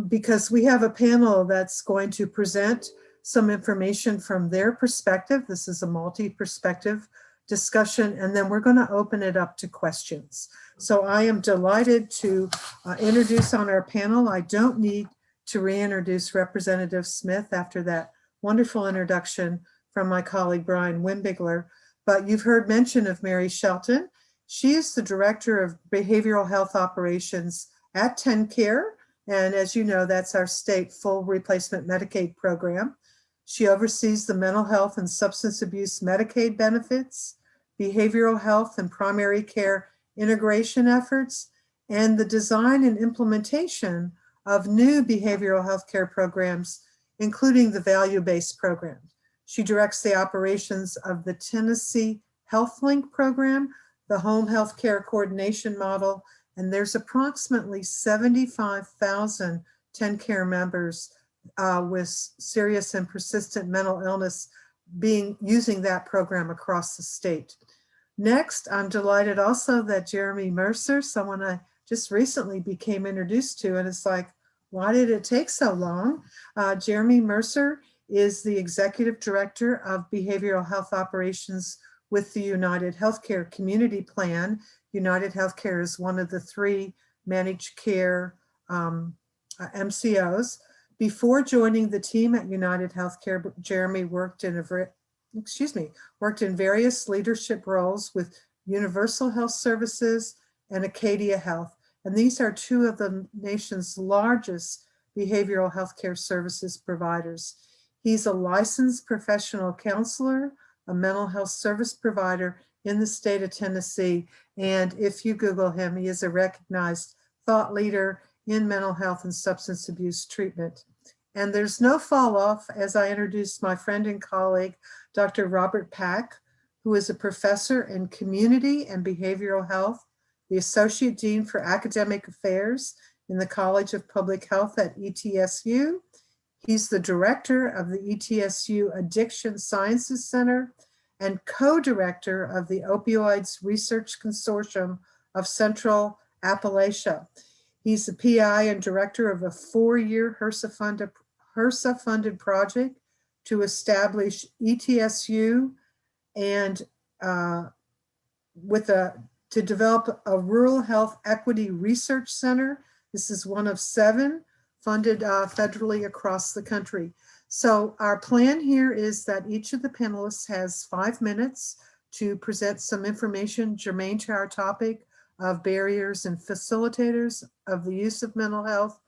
because we have a panel that's going to present some information from their perspective. This is a multi-perspective discussion, and then we're going to open it up to questions. So I am delighted to introduce on our panel. I don't need to reintroduce Representative Smith after that wonderful introduction from my colleague Brian Wimbigler, but you've heard mention of Mary Shelton. She is the Director of Behavioral Health Operations at TennCare, and as you know, that's our state full replacement Medicaid program. She oversees the mental health and substance abuse Medicaid benefits, behavioral health and primary care integration efforts, and the design and implementation of new behavioral health care programs, including the value-based program. She directs the operations of the Tennessee HealthLink program, the home health care coordination model, and there's approximately 75,000 TennCare members with serious and persistent mental illness using that program across the state. Next, I'm delighted also that Jeremy Mercer, someone I just recently became introduced to, and it's like, why did it take so long? Jeremy Mercer is the Executive Director of Behavioral Health Operations with the United Healthcare Community Plan. United Healthcare is one of the 3 managed care MCOs. Before joining the team at United Healthcare, Jeremy worked in various leadership roles with Universal Health Services and Acadia Health. And these are 2 of the nation's largest behavioral healthcare services providers. He's a licensed professional counselor, a mental health service provider in the state of Tennessee. And if you Google him, he is a recognized thought leader in mental health and substance abuse treatment. And there's no fall off as I introduce my friend and colleague, Dr. Robert Pack, who is a professor in community and behavioral health, the Associate Dean for Academic Affairs in the College of Public Health at ETSU. He's the director of the ETSU Addiction Sciences Center and co-director of the Opioids Research Consortium of Central Appalachia. He's the PI and director of a 4-year HRSA-funded project to establish ETSU and to develop a rural health equity research center. This is one of 7 funded federally across the country. So our plan here is that each of the panelists has 5 minutes to present some information germane to our topic of barriers and facilitators of the use of mental health,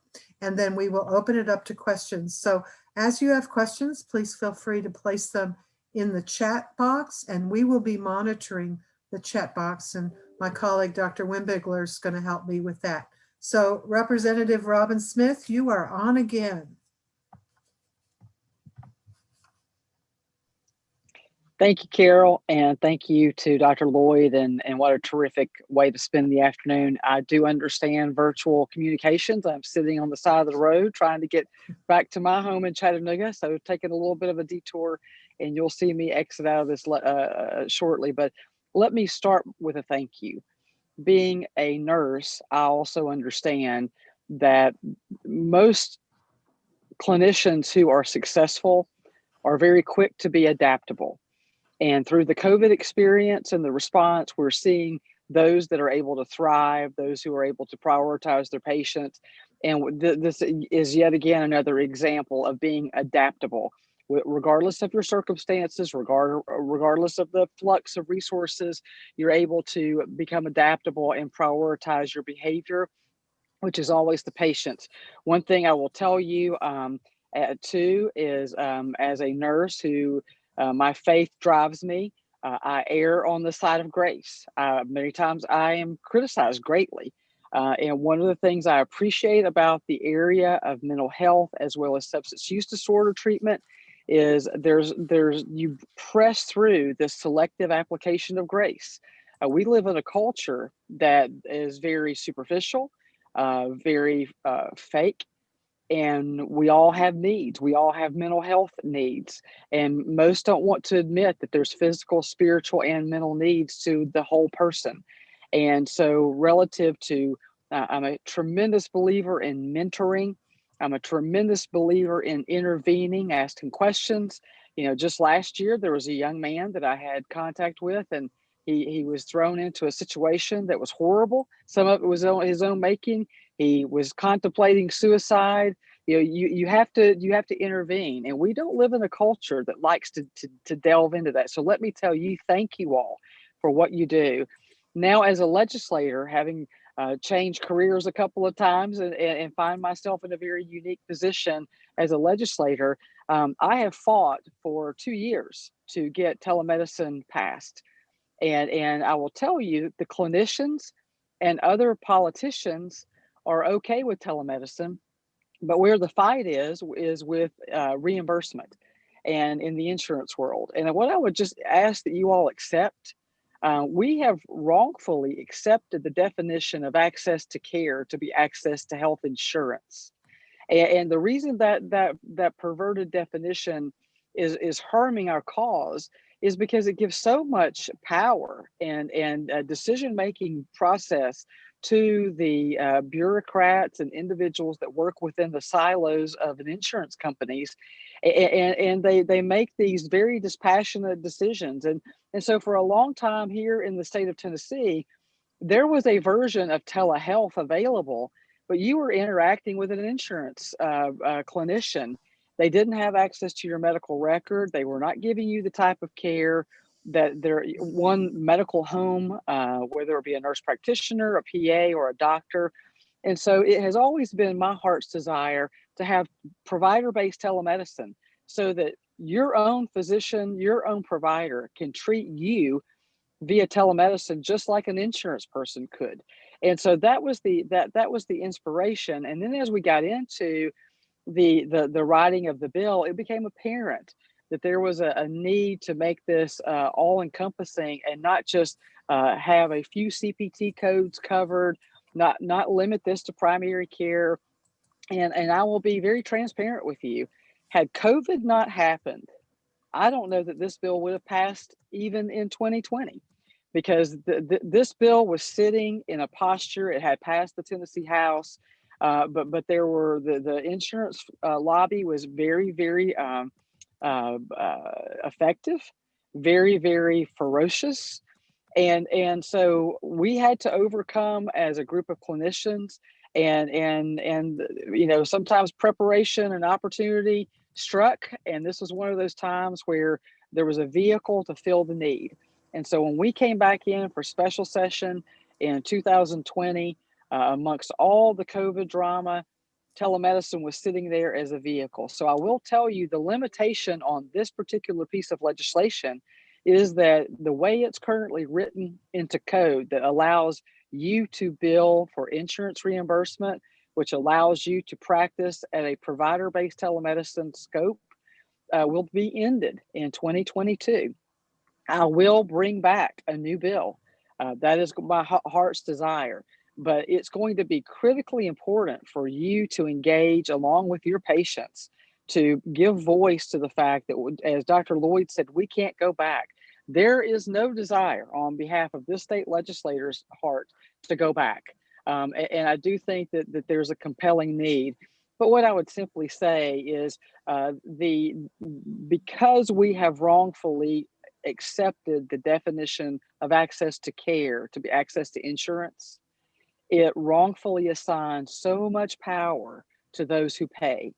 and then we will open it up to questions. So as you have questions, please feel free to place them in the chat box, and we will be monitoring the chat box, and my colleague, Dr. Wimbigler, is going to help me with that. So Representative Robin Smith, you are on again. Thank you, Carol, and thank you to Dr. Lloyd, and what a terrific way to spend the afternoon. I do understand virtual communications. I'm sitting on the side of the road trying to get back to my home in Chattanooga, so taking a little bit of a detour, and you'll see me exit out of this shortly. But let me start with a thank you. Being a nurse, I also understand that most clinicians who are successful are very quick to be adaptable. And through the COVID experience and the response, we're seeing those that are able to thrive, those who are able to prioritize their patients. And this is yet again another example of being adaptable. Regardless of your circumstances, regardless of the flux of resources, you're able to become adaptable and prioritize your behavior, which is always the patient's. One thing I will tell you too is as a nurse who my faith drives me, I err on the side of grace. Many times I am criticized greatly. And one of the things I appreciate about the area of mental health as well as substance use disorder treatment is you press through this selective application of grace. We live in a culture that is very superficial, very fake. And we all have needs. We all have mental health needs. And most don't want to admit that there's physical, spiritual, and mental needs to the whole person. And so relative to I'm a tremendous believer in mentoring. I'm a tremendous believer in intervening, asking questions. Just last year, there was a young man that I had contact with, and he was thrown into a situation that was horrible. Some of it was his own making. He was contemplating suicide. You have to intervene, and we don't live in a culture that likes to delve into that. So let me tell you, thank you all for what you do. Now, as a legislator, having changed careers a couple of times and find myself in a very unique position as a legislator, I have fought for 2 years to get telemedicine passed. And I will tell you, the clinicians and other politicians are okay with telemedicine, but where the fight is with reimbursement and in the insurance world. And what I would just ask that you all accept, we have wrongfully accepted the definition of access to care to be access to health insurance. And the reason that perverted definition is harming our cause is because it gives so much power and decision making process to the bureaucrats and individuals that work within the silos of an insurance companies, and they make these very dispassionate decisions. And so for a long time here in the state of Tennessee, there was a version of telehealth available, but you were interacting with an insurance clinician. They didn't have access to your medical record. They were not giving you the type of care that their one medical home, whether it be a nurse practitioner, a PA, or a doctor. And so it has always been my heart's desire to have provider-based telemedicine so that your own physician, your own provider can treat you via telemedicine just like an insurance person could. And so that was the inspiration. And then as we got into the writing of the bill, it became apparent that there was a need to make this all encompassing and not just have a few CPT codes covered, not limit this to primary care. And I will be very transparent with you. Had COVID not happened, I don't know that this bill would have passed even in 2020, because this bill was sitting in a posture. It had passed the Tennessee House, but there were the insurance lobby was very effective, very ferocious, and so we had to overcome as a group of clinicians, and sometimes preparation and opportunity struck, and this was one of those times where there was a vehicle to fill the need. And so when we came back in for special session in 2020, amongst all the COVID drama, telemedicine was sitting there as a vehicle. So I will tell you, the limitation on this particular piece of legislation is that the way it's currently written into code that allows you to bill for insurance reimbursement, which allows you to practice at a provider-based telemedicine scope, will be ended in 2022. I will bring back a new bill. That is my heart's desire. But it's going to be critically important for you to engage along with your patients to give voice to the fact that, as Dr. Lloyd said, we can't go back. There is no desire on behalf of this state legislator's heart to go back. And I do think that there's a compelling need. But what I would simply say is because we have wrongfully accepted the definition of access to care to be access to insurance, it wrongfully assigns so much power to those who pay.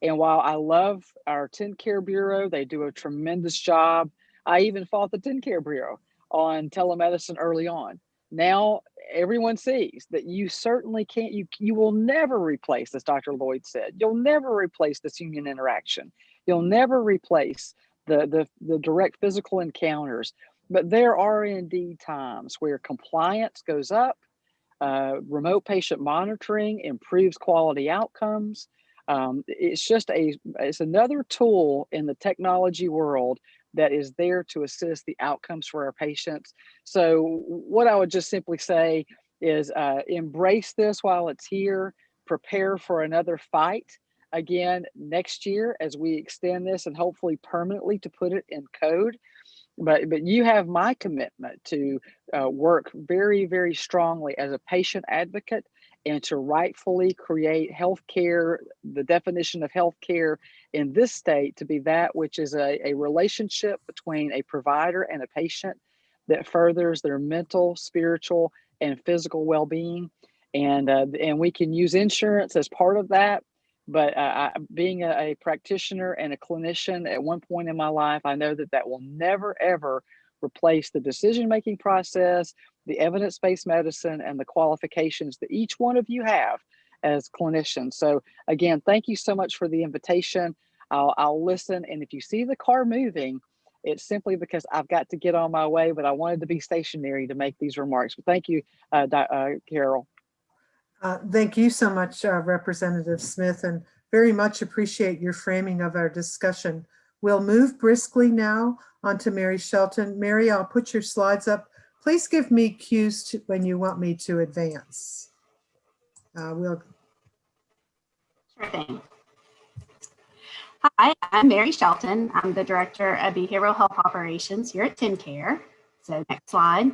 And while I love our TennCare Bureau, they do a tremendous job. I even fought the TennCare Bureau on telemedicine early on. Now everyone sees that you certainly can't, you will never replace, as Dr. Lloyd said, you'll never replace this human interaction. You'll never replace the direct physical encounters. But there are indeed times where compliance goes up. Remote patient monitoring improves quality outcomes. It's another tool in the technology world that is there to assist the outcomes for our patients. So what I would just simply say is embrace this while it's here. Prepare for another fight again next year as we extend this and hopefully permanently to put it in code. But you have my commitment to work very strongly as a patient advocate and to rightfully create healthcare, the definition of healthcare in this state to be that which is a relationship between a provider and a patient that furthers their mental, spiritual, and physical well-being. And we can use insurance as part of that. But being a practitioner and a clinician at one point in my life, I know that that will never, ever replace the decision-making process, the evidence-based medicine, and the qualifications that each one of you have as clinicians. So again, thank you so much for the invitation. I'll listen. And if you see the car moving, it's simply because I've got to get on my way, but I wanted to be stationary to make these remarks. But thank you, Carol. Thank you so much, Representative Smith, and very much appreciate your framing of our discussion. We'll move briskly now onto Mary Shelton. Mary, I'll put your slides up. Please give me cues when you want me to advance. Sure thing. Hi, I'm Mary Shelton. I'm the Director of Behavioral Health Operations here at TennCare. So next slide.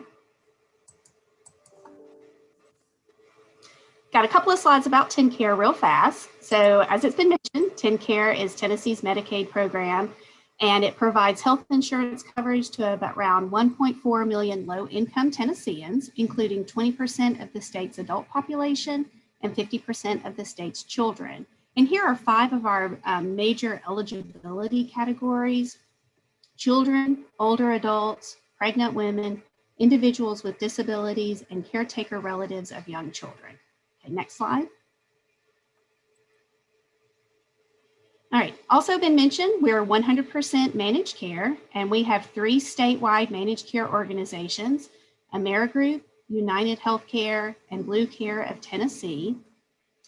Got a couple of slides about TennCare real fast. So as it's been mentioned, TennCare is Tennessee's Medicaid program, and it provides health insurance coverage to around 1.4 million low-income Tennesseans, including 20% of the state's adult population and 50% of the state's children. And here are 5 of our major eligibility categories: children, older adults, pregnant women, individuals with disabilities, and caretaker relatives of young children. Okay, next slide. All right, also been mentioned, we're 100% managed care, and we have 3 statewide managed care organizations: AmeriGroup, United Healthcare, and Blue Care of Tennessee.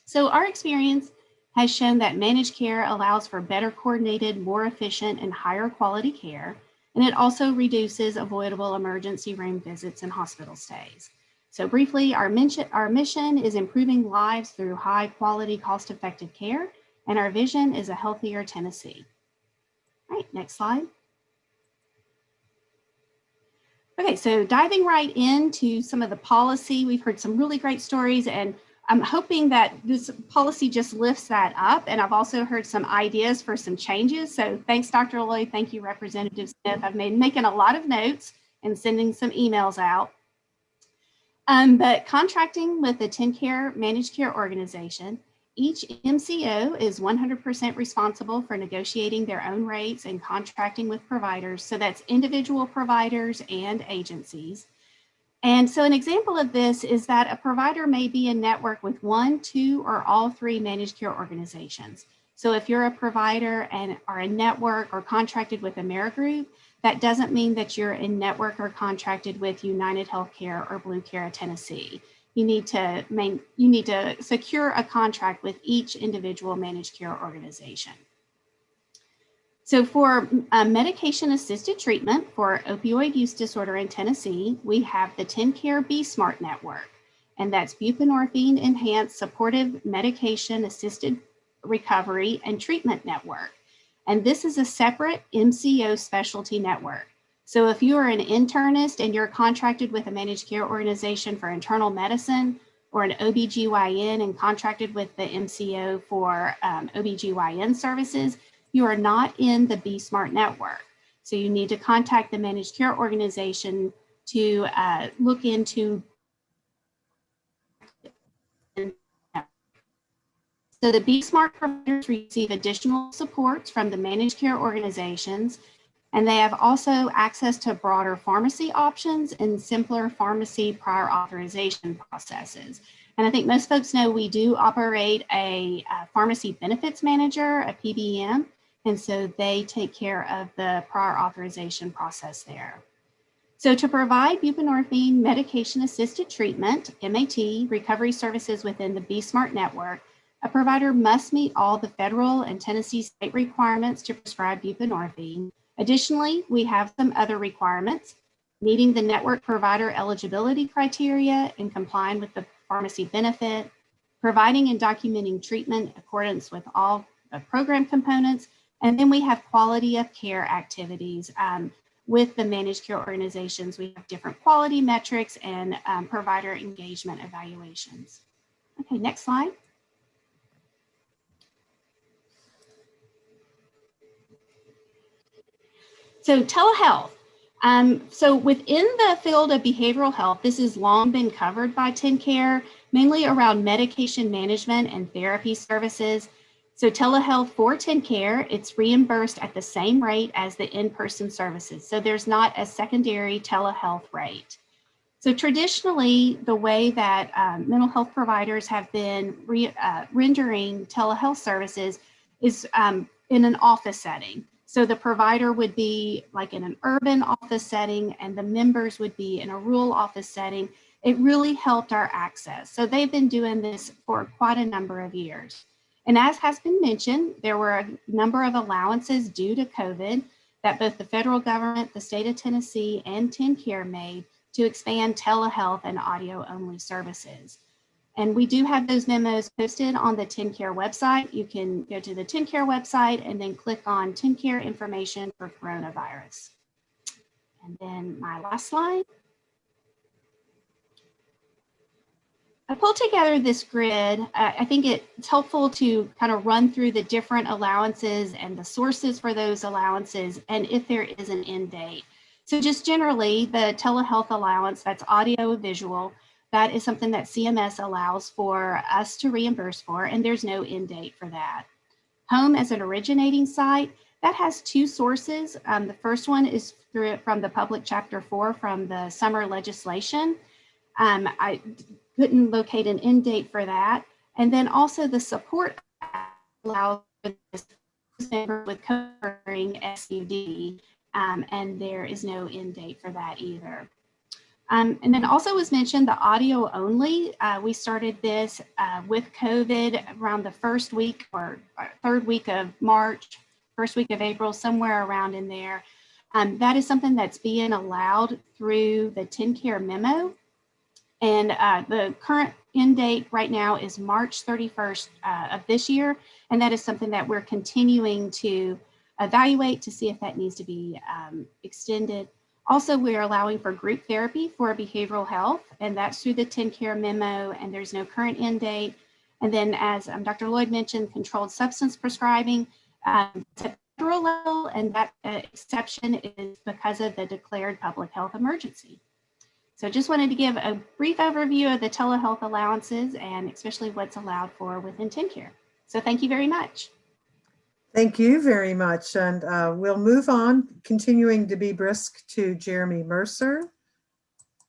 So our experience has shown that managed care allows for better coordinated, more efficient, and higher quality care, and it also reduces avoidable emergency room visits and hospital stays. So briefly, our mission is improving lives through high quality, cost-effective care, and our vision is a healthier Tennessee. All right, next slide. Okay, so diving right into some of the policy, we've heard some really great stories, and I'm hoping that this policy just lifts that up. And I've also heard some ideas for some changes. So thanks, Dr. Lloyd. Thank you, Representative Smith. I've been making a lot of notes and sending some emails out. But contracting with the TennCare Managed Care Organization, each MCO is 100% responsible for negotiating their own rates and contracting with providers. So that's individual providers and agencies. And so an example of this is that a provider may be in network with 1, 2, or all 3 managed care organizations. So if you're a provider and are in network or contracted with AmeriGroup, that doesn't mean that you're in network or contracted with United Healthcare or Blue Care of Tennessee. You need to secure a contract with each individual managed care organization. So for medication-assisted treatment for opioid use disorder in Tennessee, we have the TennCare B-Smart Network, and that's buprenorphine enhanced supportive medication-assisted recovery and treatment network. And this is a separate MCO specialty network. So if you are an internist and you're contracted with a managed care organization for internal medicine, or an OBGYN and contracted with the MCO for OBGYN services, you are not in the B-Smart network. So you need to contact the managed care organization to look into. So the B-Smart providers receive additional supports from the managed care organizations, and they have also access to broader pharmacy options and simpler pharmacy prior authorization processes. And I think most folks know we do operate a pharmacy benefits manager, a PBM, and so they take care of the prior authorization process there. So to provide buprenorphine medication-assisted treatment, MAT, recovery services within the B-Smart network, a provider must meet all the federal and Tennessee state requirements to prescribe buprenorphine. Additionally, we have some other requirements: meeting the network provider eligibility criteria and complying with the pharmacy benefit, providing and documenting treatment in accordance with all the program components, and then we have quality of care activities. With the managed care organizations, we have different quality metrics and provider engagement evaluations. Okay, next slide. So telehealth. So within the field of behavioral health, this has long been covered by TennCare, mainly around medication management and therapy services. So telehealth for TennCare, it's reimbursed at the same rate as the in-person services. So there's not a secondary telehealth rate. So traditionally, the way that mental health providers have been rendering telehealth services is in an office setting. So the provider would be like in an urban office setting and the members would be in a rural office setting. It really helped our access. So they've been doing this for quite a number of years. And as has been mentioned, there were a number of allowances due to COVID that both the federal government, the state of Tennessee, and TennCare made to expand telehealth and audio-only services. And we do have those memos posted on the TennCare website. You can go to the TennCare website and then click on TennCare information for coronavirus. And then my last slide. I pulled together this grid. I think it's helpful to kind of run through the different allowances and the sources for those allowances and if there is an end date. So just generally, the telehealth allowance, that's audio visual, that is something that CMS allows for us to reimburse for, and there's no end date for that. Home as an originating site, that has two sources. The first one is from the Public Chapter 4 from the summer legislation. I couldn't locate an end date for that. And then also the support allows this member with covering SUD, and there is no end date for that either. And then also was mentioned the audio only. We started this with COVID around the first week or third week of March, first week of April, somewhere around in there. That is something that's being allowed through the TennCare memo. And the current end date right now is March 31st of this year. And that is something that we're continuing to evaluate to see if that needs to be extended. Also, we're allowing for group therapy for behavioral health, and that's through the TennCare memo, and there's no current end date. And then as Dr. Lloyd mentioned, controlled substance prescribing at the federal level, and that exception is because of the declared public health emergency. So just wanted to give a brief overview of the telehealth allowances and especially what's allowed for within TennCare. So thank you very much. Thank you very much. And we'll move on, continuing to be brisk, to Jeremy Mercer.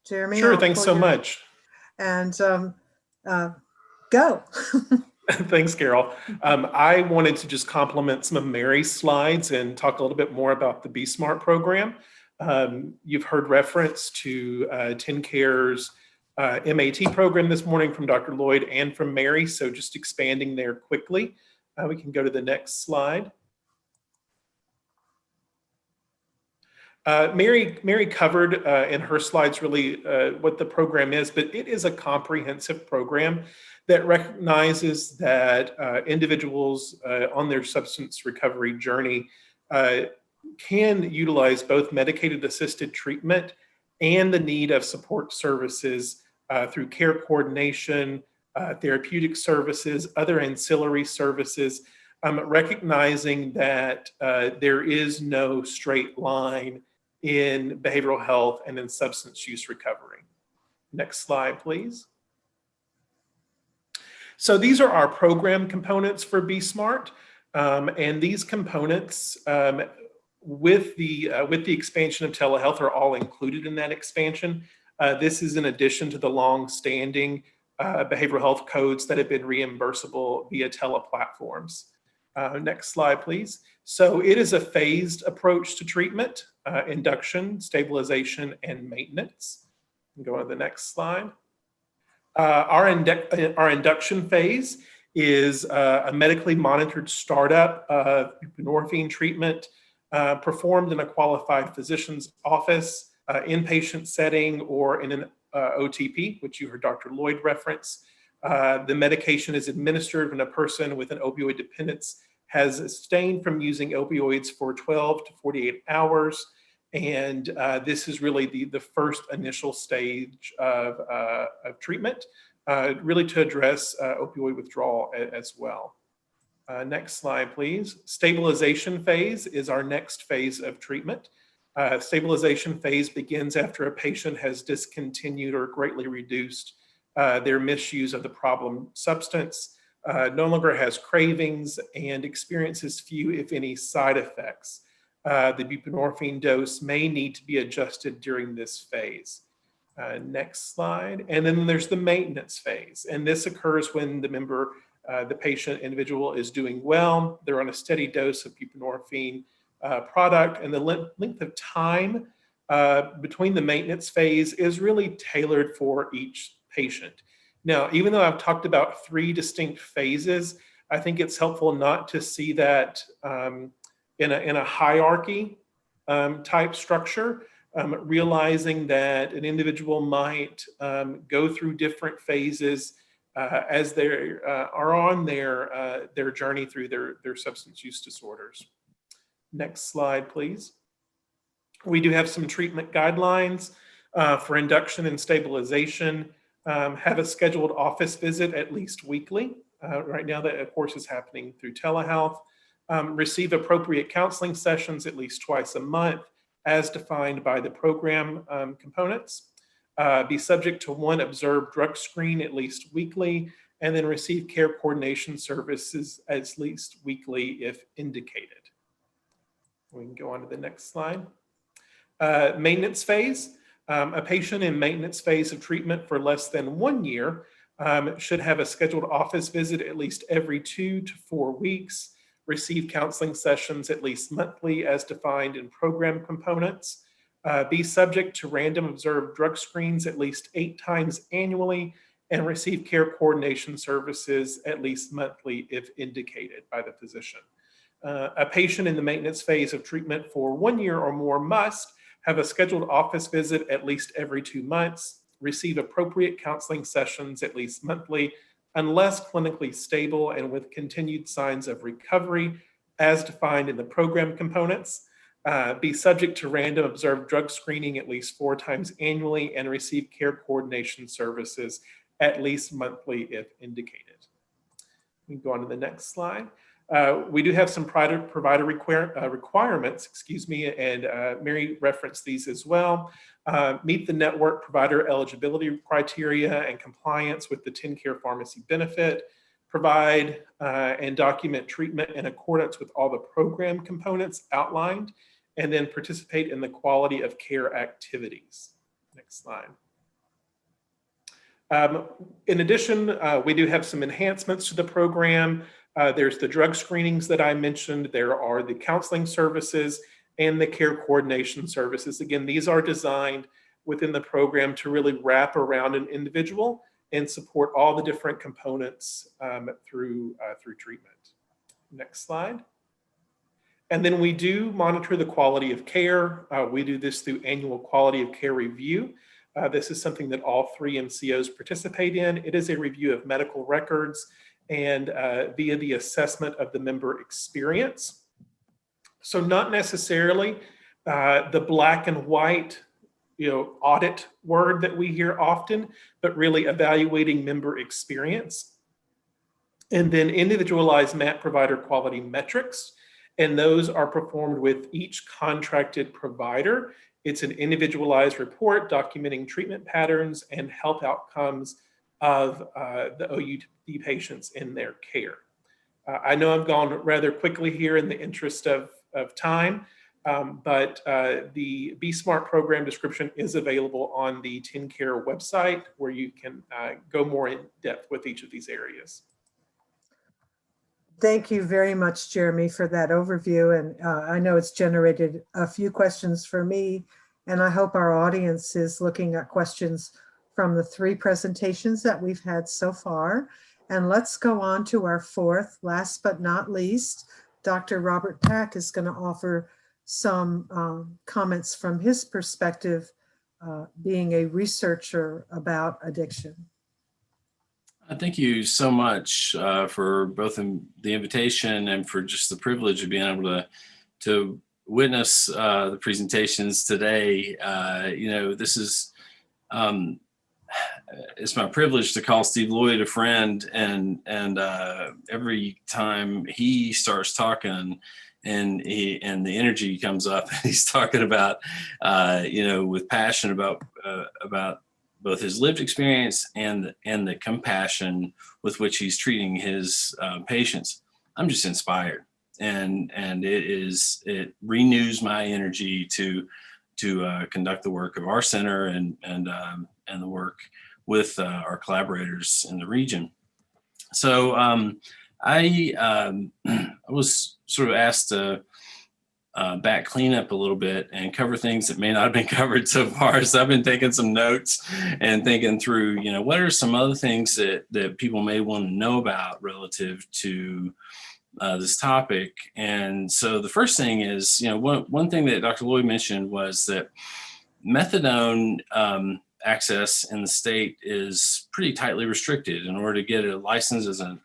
Jeremy. Sure, thanks so much. And go. Thanks, Carol. I wanted to just compliment some of Mary's slides and talk a little bit more about the Be Smart program. You've heard reference to TennCare's MAT program this morning from Dr. Lloyd and from Mary, so just expanding there quickly. We can go to the next slide. Mary covered in her slides really what the program is, but it is a comprehensive program that recognizes that individuals on their substance recovery journey can utilize both medicated assisted treatment and the need of support services through care coordination, therapeutic services, other ancillary services, recognizing that there is no straight line in behavioral health and in substance use recovery. Next slide, please. So these are our program components for Be Smart, and these components with the expansion of telehealth are all included in that expansion. This is in addition to the long-standing behavioral health codes that have been reimbursable via teleplatforms. Next slide, please. So it is a phased approach to treatment, induction, stabilization, and maintenance. Go on to the next slide. Our induction phase is a medically monitored startup of buprenorphine treatment performed in a qualified physician's office, inpatient setting, or in an OTP, which you heard Dr. Lloyd reference. The medication is administered when a person with an opioid dependence has abstained from using opioids for 12 to 48 hours. And this is really the first initial stage of treatment. really to address opioid withdrawal as well. Next slide, please. Stabilization phase is our next phase of treatment. Stabilization phase begins after a patient has discontinued or greatly reduced their misuse of the problem substance, no longer has cravings, and experiences few, if any, side effects. The buprenorphine dose may need to be adjusted during this phase. Next slide. And then there's the maintenance phase. And this occurs when the patient individual is doing well, they're on a steady dose of buprenorphine product, and the length of time between the maintenance phase is really tailored for each patient. Now, even though I've talked about 3 distinct phases, I think it's helpful not to see that in a hierarchy type structure, realizing that an individual might go through different phases as they are on their journey through their substance use disorders. Next slide, please. We do have some treatment guidelines for induction and stabilization. Have a scheduled office visit at least weekly. Right now, that of course is happening through telehealth. Receive appropriate counseling sessions at least twice a month as defined by the program components. Be subject to 1 observed drug screen at least weekly, and then receive care coordination services at least weekly if indicated. We can go on to the next slide. Maintenance phase. A patient in maintenance phase of treatment for less than 1 year should have a scheduled office visit at least every 2 to 4 weeks, receive counseling sessions at least monthly as defined in program components, be subject to random observed drug screens at least 8 times annually, and receive care coordination services at least monthly if indicated by the physician. A patient in the maintenance phase of treatment for 1 year or more must have a scheduled office visit at least every 2 months, receive appropriate counseling sessions at least monthly, unless clinically stable and with continued signs of recovery as defined in the program components, be subject to random observed drug screening at least 4 times annually, and receive care coordination services at least monthly if indicated. We can go on to the next slide. We do have some provider requirements, and Mary referenced these as well. Meet the network provider eligibility criteria and compliance with the TennCare pharmacy benefit, provide and document treatment in accordance with all the program components outlined, and then participate in the quality of care activities. Next slide. In addition, we do have some enhancements to the program. There's the drug screenings that I mentioned. There are the counseling services and the care coordination services. Again, these are designed within the program to really wrap around an individual and support all the different components through treatment. Next slide. And then we do monitor the quality of care. We do this through annual quality of care review. This is something that all 3 MCOs participate in. It is a review of medical records and via the assessment of the member experience. So not necessarily the black and white, audit word that we hear often, but really evaluating member experience. And then individualized MAP provider quality metrics, and those are performed with each contracted provider. It's an individualized report documenting treatment patterns and health outcomes of the OUD patients in their care. I know I've gone rather quickly here in the interest of time, but the Be Smart program description is available on the TennCare website, where you can go more in depth with each of these areas. Thank you very much, Jeremy, for that overview. And I know it's generated a few questions for me, and I hope our audience is looking at questions from the 3 presentations that we've had so far. And let's go on to our 4th, last but not least. Dr. Robert Pack is going to offer some comments from his perspective, being a researcher about addiction. Thank you so much for both the invitation and for just the privilege of being able to witness the presentations today. This is it's my privilege to call Steve Lloyd a friend, and every time he starts talking, and the energy comes up, he's talking about with passion about both his lived experience and the compassion with which he's treating his patients. I'm just inspired, and it renews my energy to conduct the work of our center and the work with our collaborators in the region. So I was sort of asked to back clean up a little bit and cover things that may not have been covered so far. So I've been taking some notes and thinking through, what are some other things that people may want to know about relative to this topic. And so the first thing is, one thing that Dr. Lloyd mentioned was that methadone access in the state is pretty tightly restricted. In order to get a license as an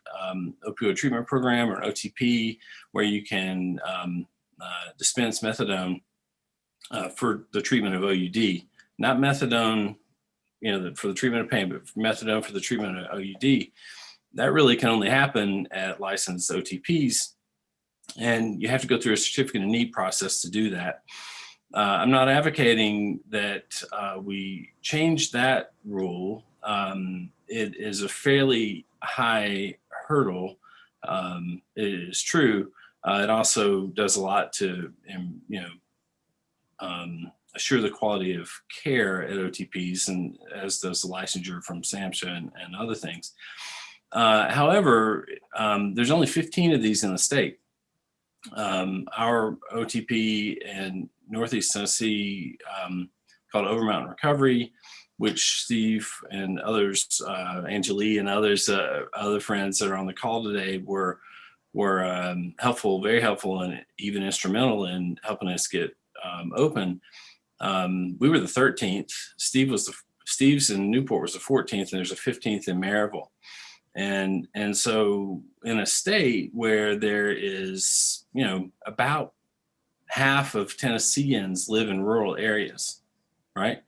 opioid treatment program or an OTP, where you can dispense methadone for the treatment of OUD, not methadone, for the treatment of pain, but methadone for the treatment of OUD. That really can only happen at licensed OTPs, and you have to go through a certificate of need process to do that. I'm not advocating that we change that rule. It is a fairly high hurdle. It is true. It also does a lot to, assure the quality of care at OTPs, and as does the licensure from SAMHSA and other things. However, there's only 15 of these in the state. Our OTP in Northeast Tennessee, called Overmountain Recovery, which Steve and others, Angelie and others, other friends that are on the call today were helpful, very helpful, and even instrumental in helping us get open. We were the 13th. Steve's in Newport was the 14th, and there's a 15th in Maryville. And so in a state where there is, about half of Tennesseans live in rural areas, right?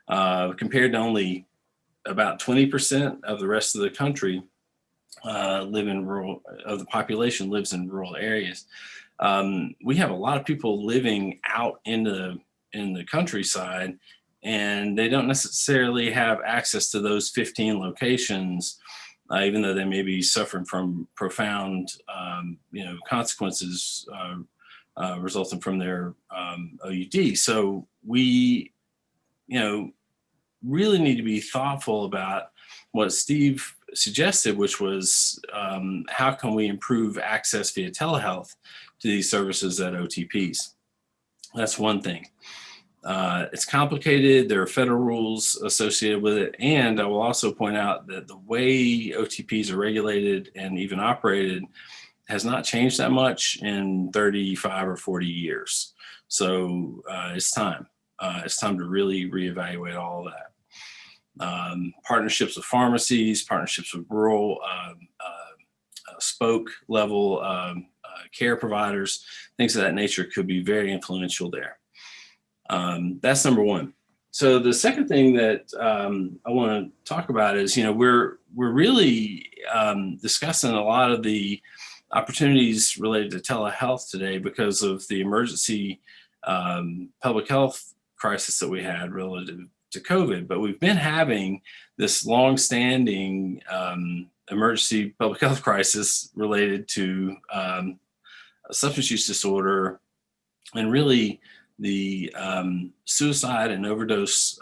Compared to only about 20% of the rest of the country of the population lives in rural areas. We have a lot of people living out in the countryside, and they don't necessarily have access to those 15 locations, even though they may be suffering from profound, consequences resulting from their OUD. So we, really need to be thoughtful about what Steve suggested, which was how can we improve access via telehealth to these services at OTPs? That's one thing. It's complicated. There are federal rules associated with it. And I will also point out that the way OTPs are regulated and even operated has not changed that much in 35 or 40 years. So it's time. It's time to really reevaluate all of that. Partnerships with pharmacies, partnerships with rural spoke level care providers, things of that nature could be very influential there. That's number one. So the second thing that I want to talk about is, we're really discussing a lot of the opportunities related to telehealth today because of the emergency public health crisis that we had relative to COVID. But we've been having this long-standing emergency public health crisis related to substance use disorder, and really the suicide and overdose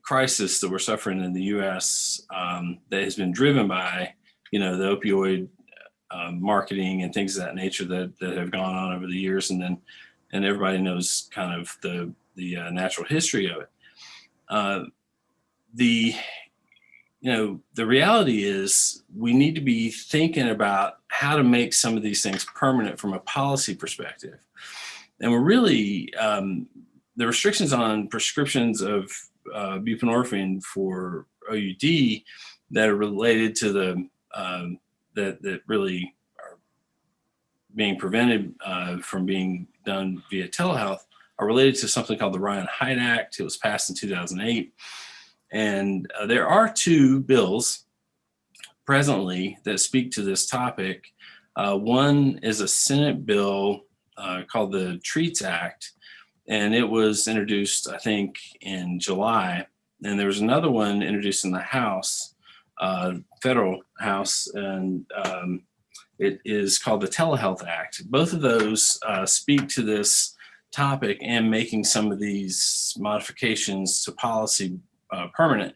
crisis that we're suffering in the U.S. That has been driven by, the opioid marketing and things of that nature that have gone on over the years, and everybody knows kind of the natural history of it. The reality is we need to be thinking about how to make some of these things permanent from a policy perspective. And we're really, the restrictions on prescriptions of buprenorphine for OUD that are related to the, that really are being prevented from being done via telehealth are related to something called the Ryan-Haidt Act. It was passed in 2008. And there are two bills presently that speak to this topic. One is a Senate bill called the Treats Act, and it was introduced, I think, in July. And there was another one introduced in the House, federal House, and it is called the Telehealth Act. Both of those speak to this topic and making some of these modifications to policy permanent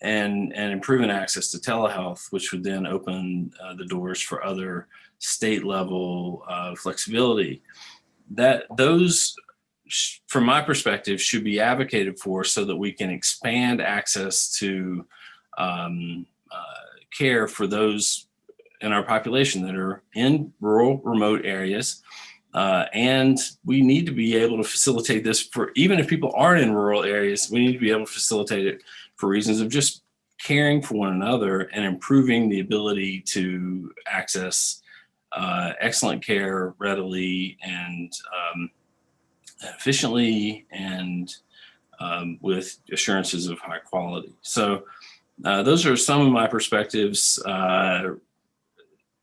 and improving access to telehealth, which would then open the doors for other state level flexibility. Those, from my perspective, should be advocated for so that we can expand access to care for those in our population that are in rural, remote areas. And we need to be able to facilitate this for, even if people aren't in rural areas, we need to be able to facilitate it for reasons of just caring for one another and improving the ability to access excellent care readily and efficiently and with assurances of high quality. So those are some of my perspectives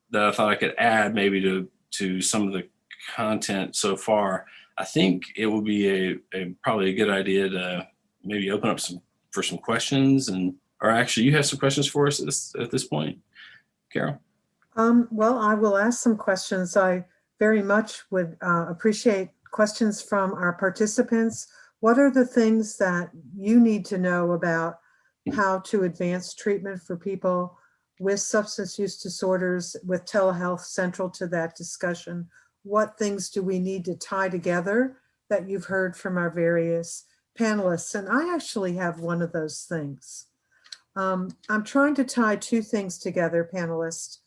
that I thought I could add maybe to some of the content so far. I think it would be probably a good idea to maybe open up for some questions, or actually you have some questions for us at this point, Carol? Well, I will ask some questions. I very much would appreciate questions from our participants. What are the things that you need to know about how to advance treatment for people with substance use disorders, with telehealth central to that discussion? What things do we need to tie together that you've heard from our various panelists? And I actually have one of those things. I'm trying to tie two things together, panelists.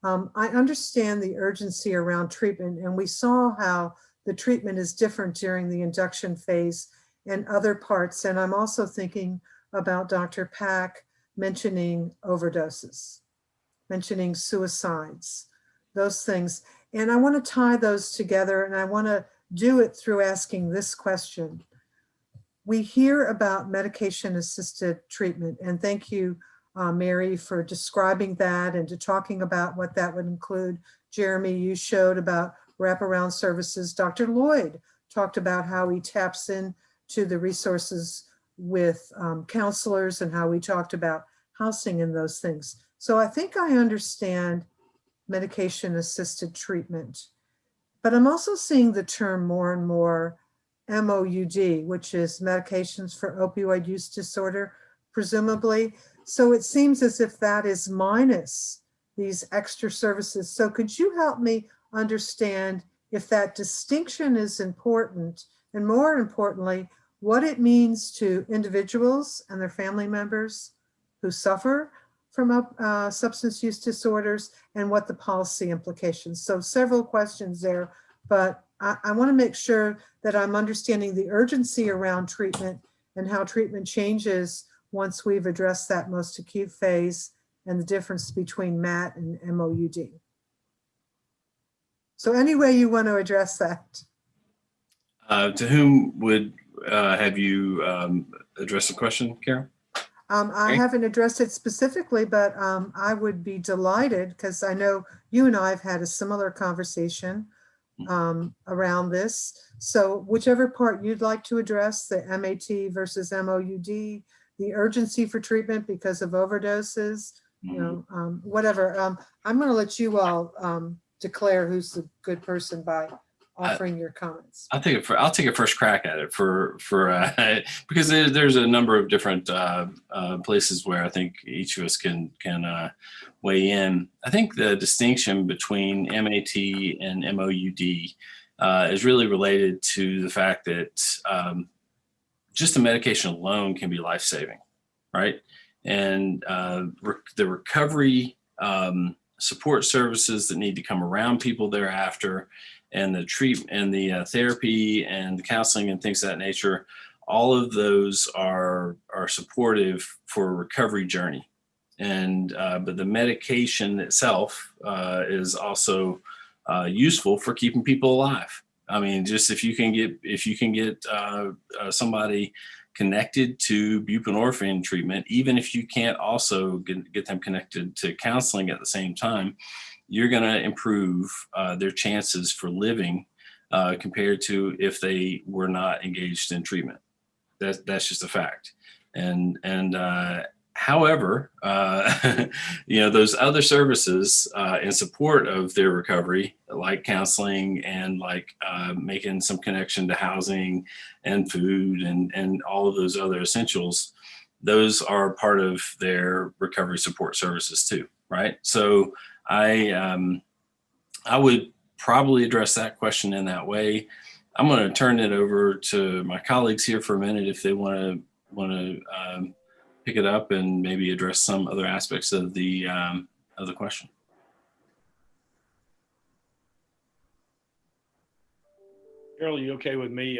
I understand the urgency around treatment, and we saw how the treatment is different during the induction phase and other parts. And I'm also thinking about Dr. Pack mentioning overdoses, mentioning suicides, those things. And I want to tie those together, and I want to do it through asking this question. We hear about medication-assisted treatment, and thank you, Mary, for describing that and to talking about what that would include. Jeremy, you showed about wraparound services. Dr. Lloyd talked about how he taps into the resources with counselors and how we talked about housing and those things. So I think I understand medication-assisted treatment, but I'm also seeing the term more and more MOUD, which is medications for opioid use disorder, presumably. So it seems as if that is minus these extra services. So could you help me understand if that distinction is important, and more importantly, what it means to individuals and their family members who suffer from substance use disorders, and what the policy implications. So several questions there, but I want to make sure that I'm understanding the urgency around treatment and how treatment changes once we've addressed that most acute phase and the difference between MAT and MOUD. So any way you want to address that. To whom would have you address the question, Carol? I haven't addressed it specifically, but I would be delighted because I know you and I have had a similar conversation around this. So whichever part you'd like to address, the MAT versus MOUD, the urgency for treatment because of overdoses, you know, whatever. I'm going to let you all declare who's the good person by offering your comments. I'll take a first crack at it because there's a number of different places where I think each of us can weigh in. I think the distinction between MAT and MOUD is really related to the fact that just the medication alone can be life-saving, right? And the recovery support services that need to come around people thereafter, and the treatment and the therapy and the counseling and things of that nature, all of those are supportive for a recovery journey. And but the medication itself is also useful for keeping people alive. I mean, just if you can get somebody connected to buprenorphine treatment, even if you can't also get them connected to counseling at the same time, you're going to improve their chances for living compared to if they were not engaged in treatment. That's just a fact. However, those other services in support of their recovery, like counseling and like making some connection to housing and food and all of those other essentials, those are part of their recovery support services too, right? So I would probably address that question in that way. I'm going to turn it over to my colleagues here for a minute if they want to pick it up and maybe address some other aspects of the question. Carol, you okay with me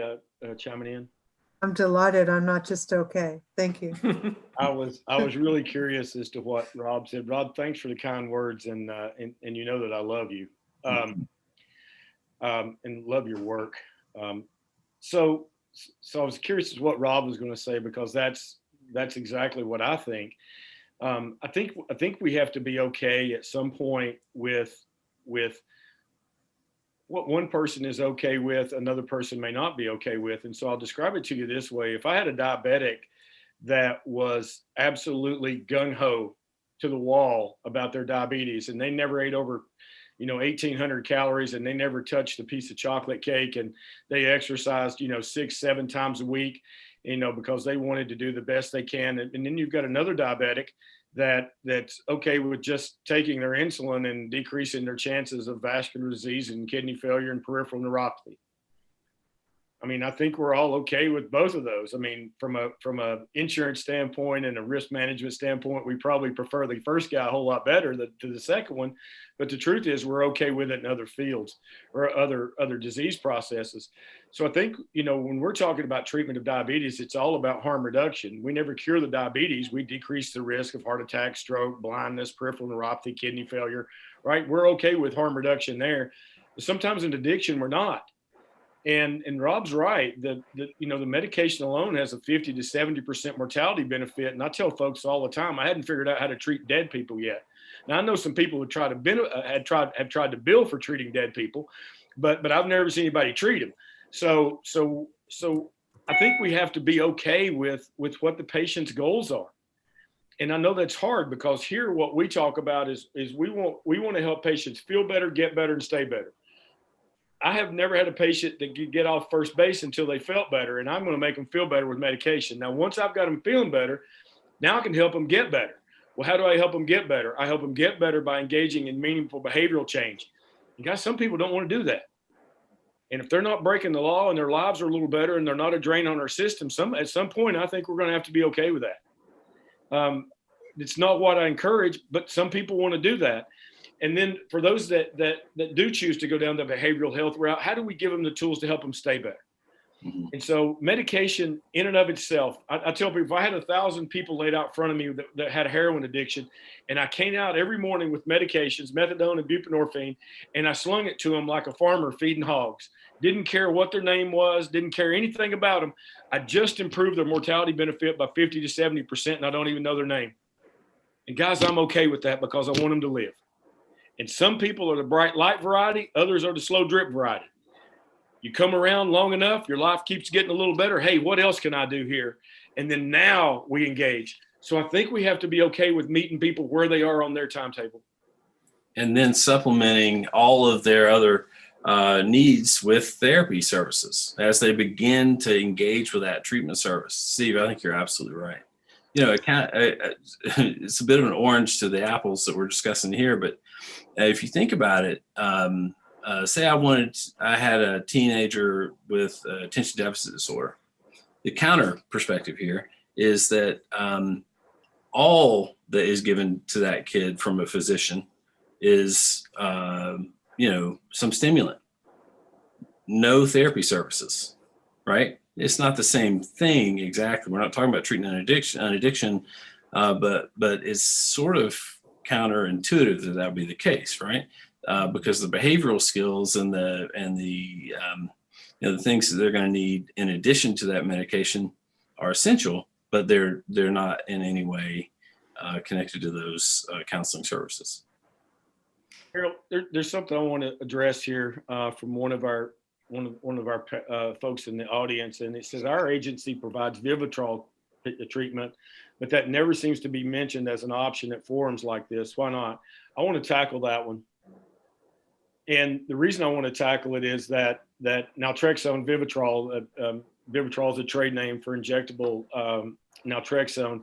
chiming in? I'm delighted. I'm not just okay. Thank you. I was really curious as to what Rob said. Rob, thanks for the kind words, and you know that I love you, and love your work. So I was curious as to what Rob was going to say, because that's exactly what I think. I think we have to be okay at some point with what one person is okay with, another person may not be okay with. And so I'll describe it to you this way. If I had a diabetic that was absolutely gung-ho to the wall about their diabetes, and they never ate over 1,800 calories, and they never touched a piece of chocolate cake, and they exercised 6-7 times a week, because they wanted to do the best they can. And then you've got another diabetic that's okay with just taking their insulin and decreasing their chances of vascular disease and kidney failure and peripheral neuropathy. I mean, I think we're all okay with both of those. I mean, from a insurance standpoint and a risk management standpoint, we probably prefer the first guy a whole lot better to the second one. But the truth is, we're okay with it in other fields or other disease processes. So I think, when we're talking about treatment of diabetes, it's all about harm reduction. We never cure the diabetes. We decrease the risk of heart attack, stroke, blindness, peripheral neuropathy, kidney failure, right? We're okay with harm reduction there. But sometimes in addiction, we're not. And Rob's right that the medication alone has a 50 to 70% mortality benefit. And I tell folks all the time, I hadn't figured out how to treat dead people yet. Now I know some people have tried to bill for treating dead people, but I've never seen anybody treat them. So I think we have to be okay with what the patient's goals are. And I know that's hard, because here what we talk about is we want to help patients feel better, get better, and stay better. I have never had a patient that could get off first base until they felt better, and I'm going to make them feel better with medication. Now, once I've got them feeling better, now I can help them get better. Well, how do I help them get better? I help them get better by engaging in meaningful behavioral change. And guys, some people don't want to do that. And if they're not breaking the law and their lives are a little better and they're not a drain on our system, at some point, I think we're going to have to be okay with that. It's not what I encourage, but some people want to do that. And then for those that do choose to go down the behavioral health route, how do we give them the tools to help them stay better? Mm-hmm. And so medication in and of itself, I tell people, if I had 1,000 people laid out in front of me that had a heroin addiction, and I came out every morning with medications, methadone and buprenorphine, and I slung it to them like a farmer feeding hogs, didn't care what their name was, didn't care anything about them. I just improved their mortality benefit by 50 to 70%, and I don't even know their name. And guys, I'm okay with that, because I want them to live. And some people are the bright light variety, others are the slow drip variety. You come around long enough, your life keeps getting a little better. Hey, what else can I do here? And then now we engage. So I think we have to be okay with meeting people where they are on their timetable. And then supplementing all of their other needs with therapy services as they begin to engage with that treatment service. Steve, I think you're absolutely right. It's a bit of an orange to the apples that we're discussing here, but if you think about it, say I had a teenager with attention deficit disorder. The counter perspective here is that all that is given to that kid from a physician is, some stimulant, no therapy services, right? It's not the same thing exactly. We're not talking about treating an addiction, but it's sort of counterintuitive that would be the case, right? Because the behavioral skills and the things that they're going to need in addition to that medication are essential, but they're not in any way connected to those counseling services. Harold, there's something I want to address here from one of our folks in the audience, and it says our agency provides Vivitrol treatment, but that never seems to be mentioned as an option at forums like this. Why not? I want to tackle that one. And the reason I want to tackle it is that naltrexone, Vivitrol, Vivitrol is a trade name for injectable naltrexone.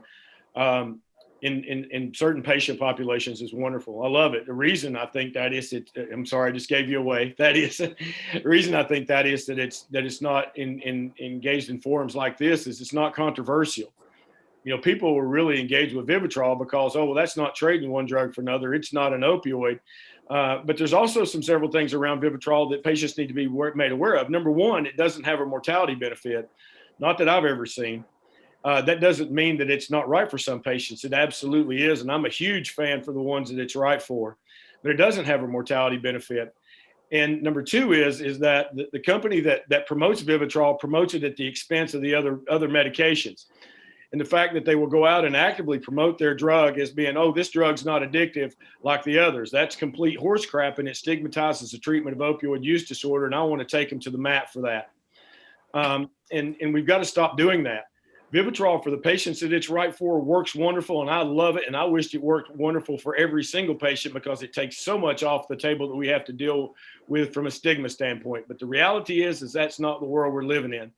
In certain patient populations is wonderful. I love it. The reason I think that is, I'm sorry, I just gave you away. That is the reason I think that is that it's not engaged in forums like this is it's not controversial. You know, people were really engaged with Vivitrol because, oh, well, that's not trading one drug for another. It's not an opioid. But there's also several things around Vivitrol that patients need to be made aware of. Number one, it doesn't have a mortality benefit, not that I've ever seen. That doesn't mean that it's not right for some patients. It absolutely is. And I'm a huge fan for the ones that it's right for, but it doesn't have a mortality benefit. And number two is that the company that promotes Vivitrol promotes it at the expense of the other medications. And the fact that they will go out and actively promote their drug as being, oh, this drug's not addictive like the others. That's complete horse crap, and it stigmatizes the treatment of opioid use disorder. And I want to take them to the mat for that. And we've got to stop doing that. Vivitrol for the patients that it's right for works wonderful, and I love it. And I wished it worked wonderful for every single patient because it takes so much off the table that we have to deal with from a stigma standpoint. But the reality is that's not the world we're living in.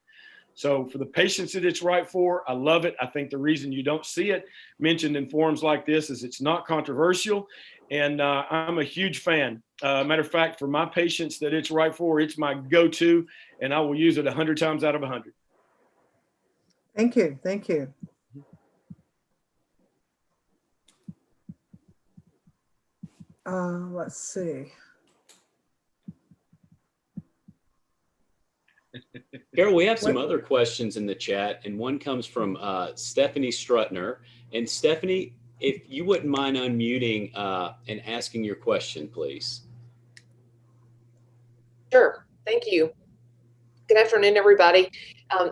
So for the patients that it's right for, I love it. I think the reason you don't see it mentioned in forums like this is it's not controversial. And I'm a huge fan. Matter of fact, for my patients that it's right for, it's my go-to, and I will use it 100 times out of 100. Thank you. Thank you. Let's see. Carol, we have some other questions in the chat, and one comes from Stephanie Strutner. And Stephanie, if you wouldn't mind unmuting and asking your question, please. Sure. Thank you. Good afternoon, everybody.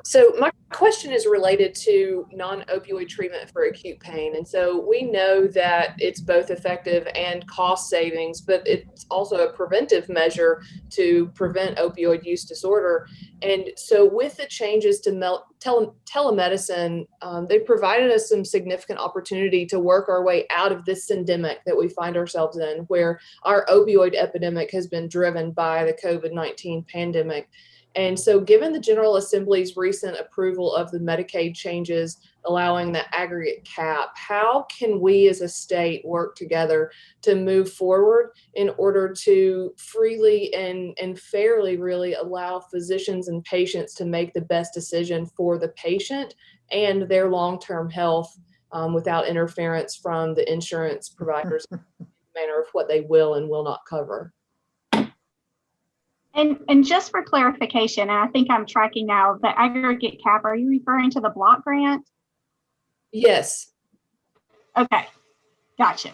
So my question is related to non-opioid treatment for acute pain. And so we know that it's both effective and cost savings, but it's also a preventive measure to prevent opioid use disorder. And so with the changes to telemedicine, they provided us some significant opportunity to work our way out of this syndemic that we find ourselves in, where our opioid epidemic has been driven by the COVID-19 pandemic. And so given the General Assembly's recent approval of the Medicaid changes allowing the aggregate cap, how can we as a state work together to move forward in order to freely and fairly really allow physicians and patients to make the best decision for the patient and their long-term health without interference from the insurance providers in the manner of what they will and will not cover? And just for clarification, and I think I'm tracking now, the aggregate cap, are you referring to the block grant? Yes. Okay, gotcha.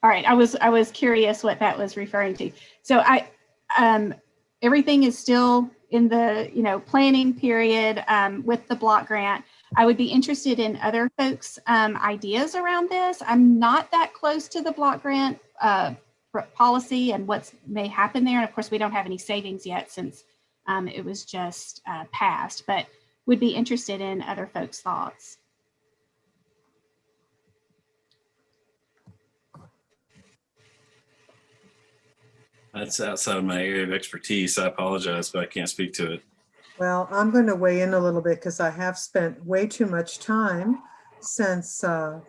All right, I was curious what that was referring to. So everything is still in the planning period with the block grant. I would be interested in other folks' ideas around this. I'm not that close to the block grant policy and what may happen there. And of course, we don't have any savings yet since it was just passed, but would be interested in other folks' thoughts. That's outside of my area of expertise. I apologize, but I can't speak to it. Well, I'm going to weigh in a little bit because I have spent way too much time since the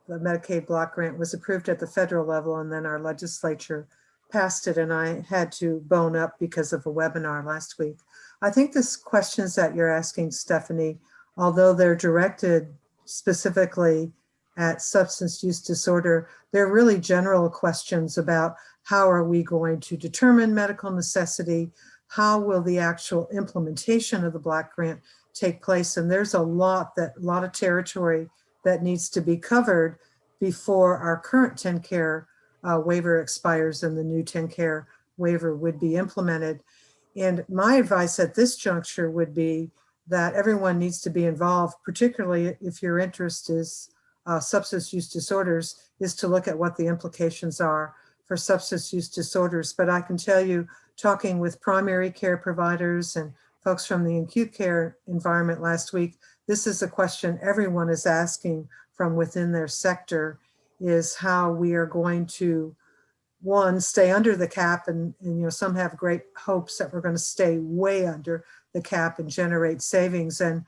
Medicaid block grant was approved at the federal level, and then our legislature passed it, and I had to bone up because of a webinar last week. I think the questions that you're asking, Stephanie, although they're directed specifically at substance use disorder, they're really general questions about how are we going to determine medical necessity, how will the actual implementation of the block grant take place, and there's a lot of territory that needs to be covered before our current TennCare waiver expires and the new TennCare waiver would be implemented. And my advice at this juncture would be that everyone needs to be involved, particularly if your interest is substance use disorders, is to look at what the implications are for substance use disorders. But I can tell you, talking with primary care providers and folks from the acute care environment last week, this is a question everyone is asking from within their sector, is how we are going to, one, stay under the cap, and some have great hopes that we're going to stay way under the cap and generate savings. And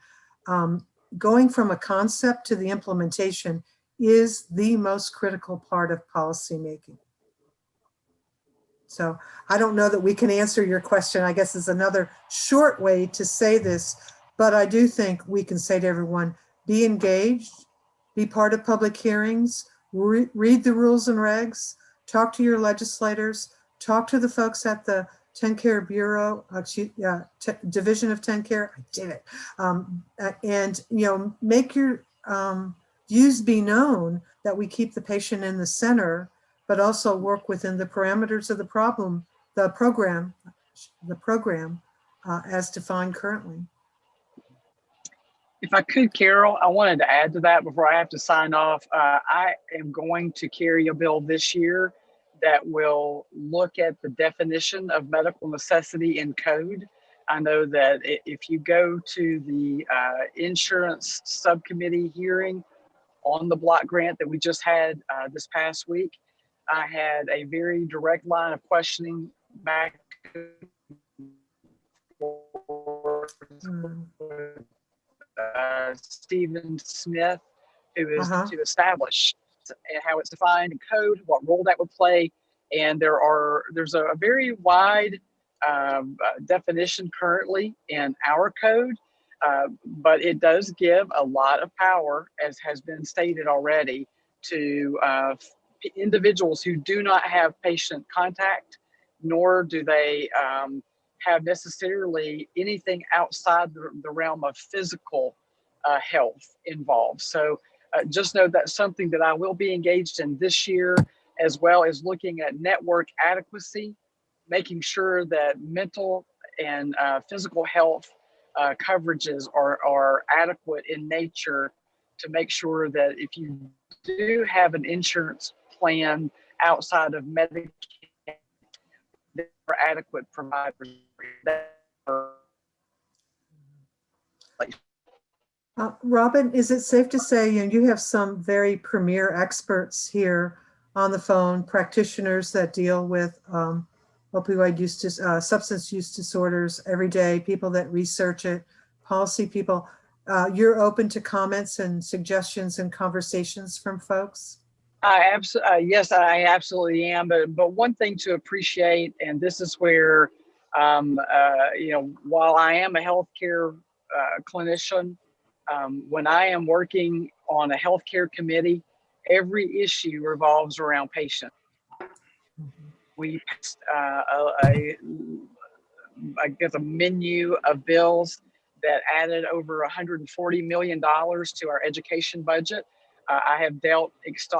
going from a concept to the implementation is the most critical part of policymaking. So I don't know that we can answer your question, I guess, is another short way to say this, but I do think we can say to everyone, be engaged, be part of public hearings, read the rules and regs, talk to your legislators, talk to the folks at the TennCare Bureau, Division of TennCare, I did it. And make your views be known, that we keep the patient in the center, but also work within the parameters of the program as defined currently. If I could, Carol, I wanted to add to that before I have to sign off. I am going to carry a bill this year that will look at the definition of medical necessity in code. I know that if you go to the insurance subcommittee hearing on the block grant that we just had this past week, I had a very direct line of questioning back Stephen Smith, who is to establish how it's defined in code, what role that would play. And there's a very wide definition currently in our code, but it does give a lot of power, as has been stated already, to individuals who do not have patient contact, nor do they have necessarily anything outside the realm of physical health involved. So just know that's something that I will be engaged in this year, as well as looking at network adequacy, making sure that mental and physical health coverages are adequate in nature, to make sure that if you do have an insurance plan outside of Medicaid, there are adequate providers that are Robin, is it safe to say you have some very premier experts here on the phone, practitioners that deal with opioid use, substance use disorders every day, people that research it, policy people. You're open to comments and suggestions and conversations from folks? Yes, I absolutely am. But one thing to appreciate, and this is where, while I am a healthcare clinician, when I am working on a healthcare committee, every issue revolves around patient. We passed a menu of bills that added over $140 million to our education budget. I have dealt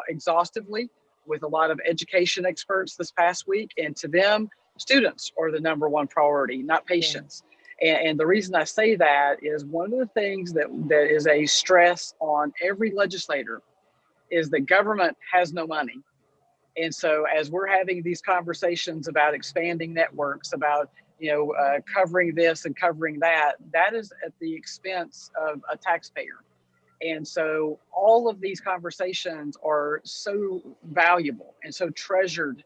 exhaustively with a lot of education experts this past week, and to them, students are the number one priority, not patients. And the reason I say that is one of the things that is a stress on every legislator is that government has no money. And so as we're having these conversations about expanding networks, about covering this and covering that, that is at the expense of a taxpayer. And so all of these conversations are so valuable and so treasured.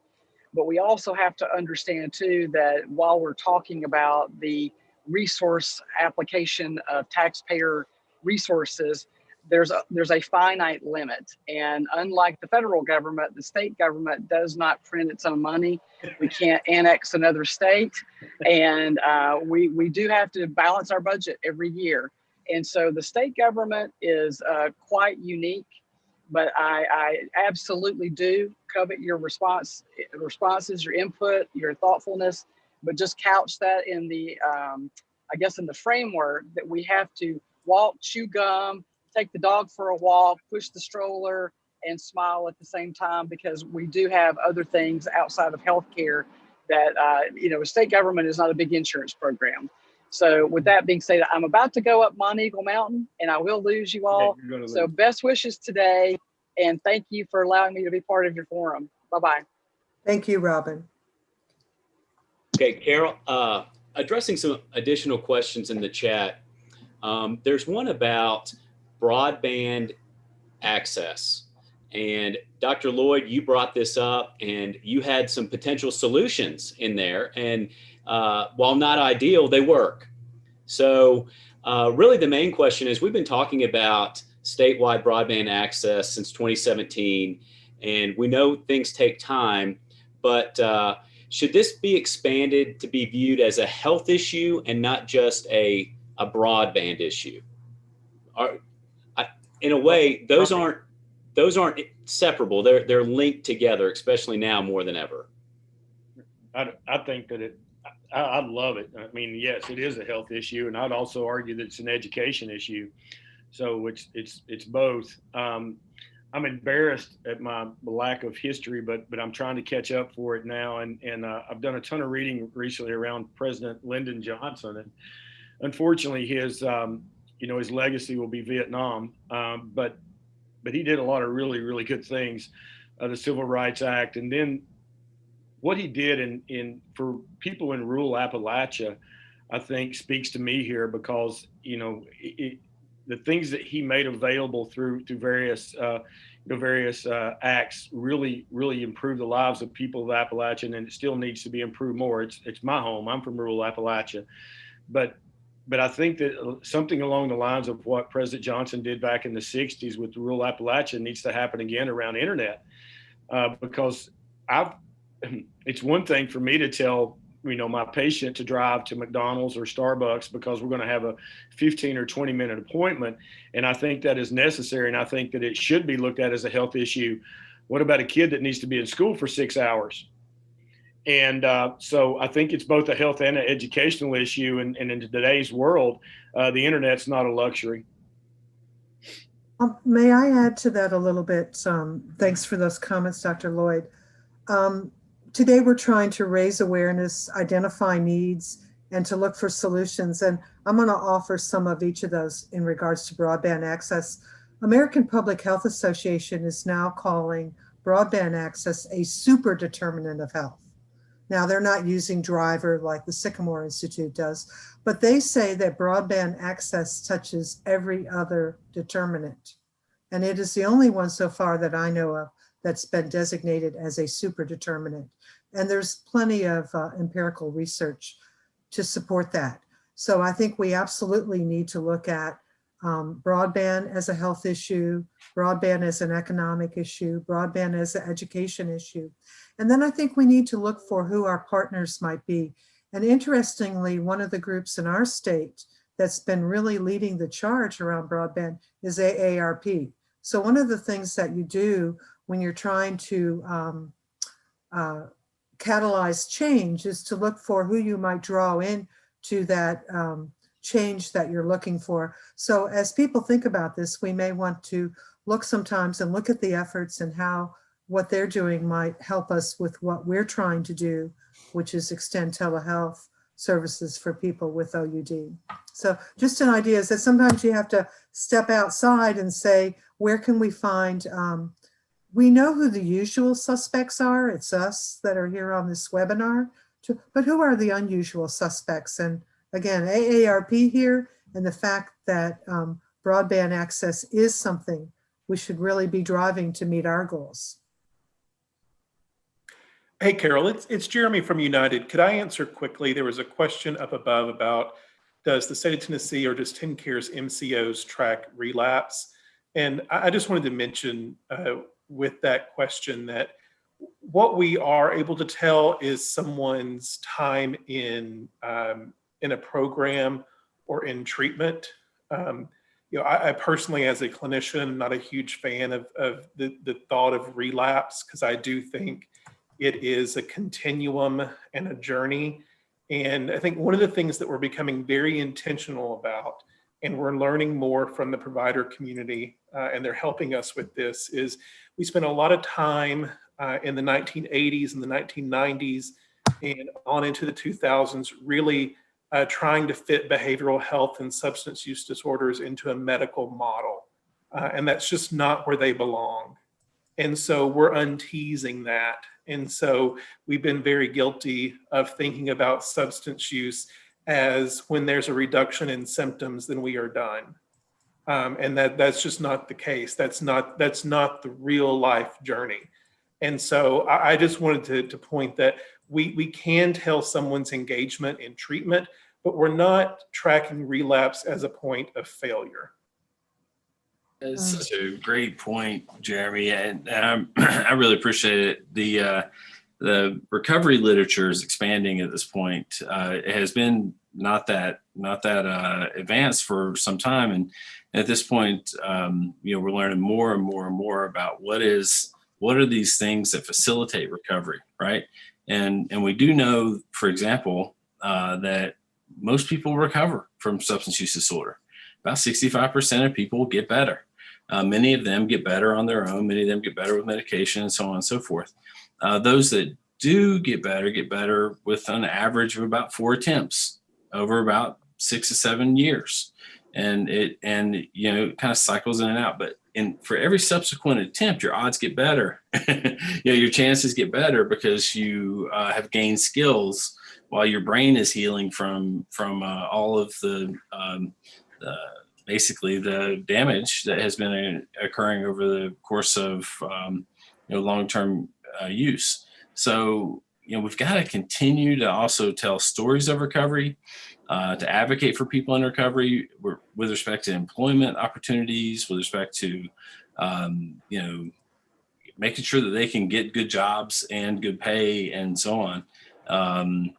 But we also have to understand too that while we're talking about the resource application of taxpayer resources, there's a finite limit. And unlike the federal government, the state government does not print its own money. We can't annex another state. And we do have to balance our budget every year. And so the state government is quite unique, but I absolutely do covet your responses, your input, your thoughtfulness, but just couch that in the, in the framework that we have to walk, chew gum, take the dog for a walk, push the stroller, and smile at the same time, because we do have other things outside of healthcare that, state government is not a big insurance program. So with that being said, I'm about to go up Mont Eagle Mountain and I will lose you all. You're gonna So lose. best wishes today. And thank you for allowing me to be part of your forum. Bye-bye. Thank you, Robin. Okay, Carol, addressing some additional questions in the chat. There's one about broadband access. And Dr. Lloyd, you brought this up and you had some potential solutions in there. And while not ideal, they work. So really the main question is, we've been talking about statewide broadband access since 2017, and we know things take time, but should this be expanded to be viewed as a health issue and not just a broadband issue? In a way, those aren't separable. They're linked together, especially now more than ever. I think that I love it. I mean, yes, it is a health issue, and I'd also argue that it's an education issue. So it's both. I'm embarrassed at my lack of history, but I'm trying to catch up for it now. And I've done a ton of reading recently around President Lyndon Johnson, and unfortunately, his legacy will be Vietnam. But he did a lot of really, really good things, the Civil Rights Act, and then what he did for people in rural Appalachia, I think speaks to me here, because the things that he made available through various acts really improved the lives of people of Appalachia, and it still needs to be improved more. It's my home. I'm from rural Appalachia, but I think that something along the lines of what President Johnson did back in the 60s with rural Appalachia needs to happen again around internet, because it's one thing for me to tell my patient to drive to McDonald's or Starbucks because we're going to have a 15 or 20 minute appointment. And I think that is necessary. And I think that it should be looked at as a health issue. What about a kid that needs to be in school for 6 hours? And so I think it's both a health and an educational issue. And in today's world, the internet's not a luxury. May I add to that a little bit? Thanks for those comments, Dr. Lloyd. Today, we're trying to raise awareness, identify needs, and to look for solutions. And I'm going to offer some of each of those in regards to broadband access. American Public Health Association is now calling broadband access a super determinant of health. Now, they're not using driver like the Sycamore Institute does, but they say that broadband access touches every other determinant. And it is the only one so far that I know of that's been designated as a super determinant. And there's plenty of empirical research to support that. So I think we absolutely need to look at broadband as a health issue, broadband as an economic issue, broadband as an education issue. And then I think we need to look for who our partners might be. And interestingly, one of the groups in our state that's been really leading the charge around broadband is AARP. So one of the things that you do when you're trying to catalyze change is to look for who you might draw in to that change that you're looking for. So as people think about this, we may want to look sometimes and look at the efforts and how what they're doing might help us with what we're trying to do, which is extend telehealth services for people with OUD. So just an idea is that sometimes you have to step outside and say, where can we find, we know who the usual suspects are. It's us that are here on this webinar, but who are the unusual suspects? And again, AARP here, and the fact that broadband access is something we should really be driving to meet our goals. Hey, Carol, it's Jeremy from United. Could I answer quickly? There was a question up above about, does the state of Tennessee or does TennCare's MCOs track relapse? And I just wanted to mention with that question that what we are able to tell is someone's time in a program or in treatment. I personally, as a clinician, am not a huge fan of the thought of relapse, because I do think it is a continuum and a journey. And I think one of the things that we're becoming very intentional about, and we're learning more from the provider community, and they're helping us with this, is we spent a lot of time in the 1980s and the 1990s and on into the 2000s really trying to fit behavioral health and substance use disorders into a medical model. And that's just not where they belong. And so we're unteasing that. And so we've been very guilty of thinking about substance use as when there's a reduction in symptoms, then we are done. And that's just not the case. That's not the real life journey. And so I just wanted to point that we can tell someone's engagement in treatment, but we're not tracking relapse as a point of failure. That's such a great point, Jeremy, and I really appreciate it. The recovery literature is expanding at this point. It has been not that advanced for some time, and at this point, we're learning more and more and more about what are these things that facilitate recovery, right? And we do know, for example, that most people recover from substance use disorder. About 65% of people get better. Many of them get better on their own. Many of them get better with medication and so on and so forth. Those that do get better with an average of about 4 attempts over about 6 to 7 years. And it kind of cycles in and out. But for every subsequent attempt, your odds get better. Your chances get better because you have gained skills while your brain is healing from all of the basically the damage that has been occurring over the course of long-term use. So we've got to continue to also tell stories of recovery, to advocate for people in recovery with respect to employment opportunities, with respect to making sure that they can get good jobs and good pay and so on.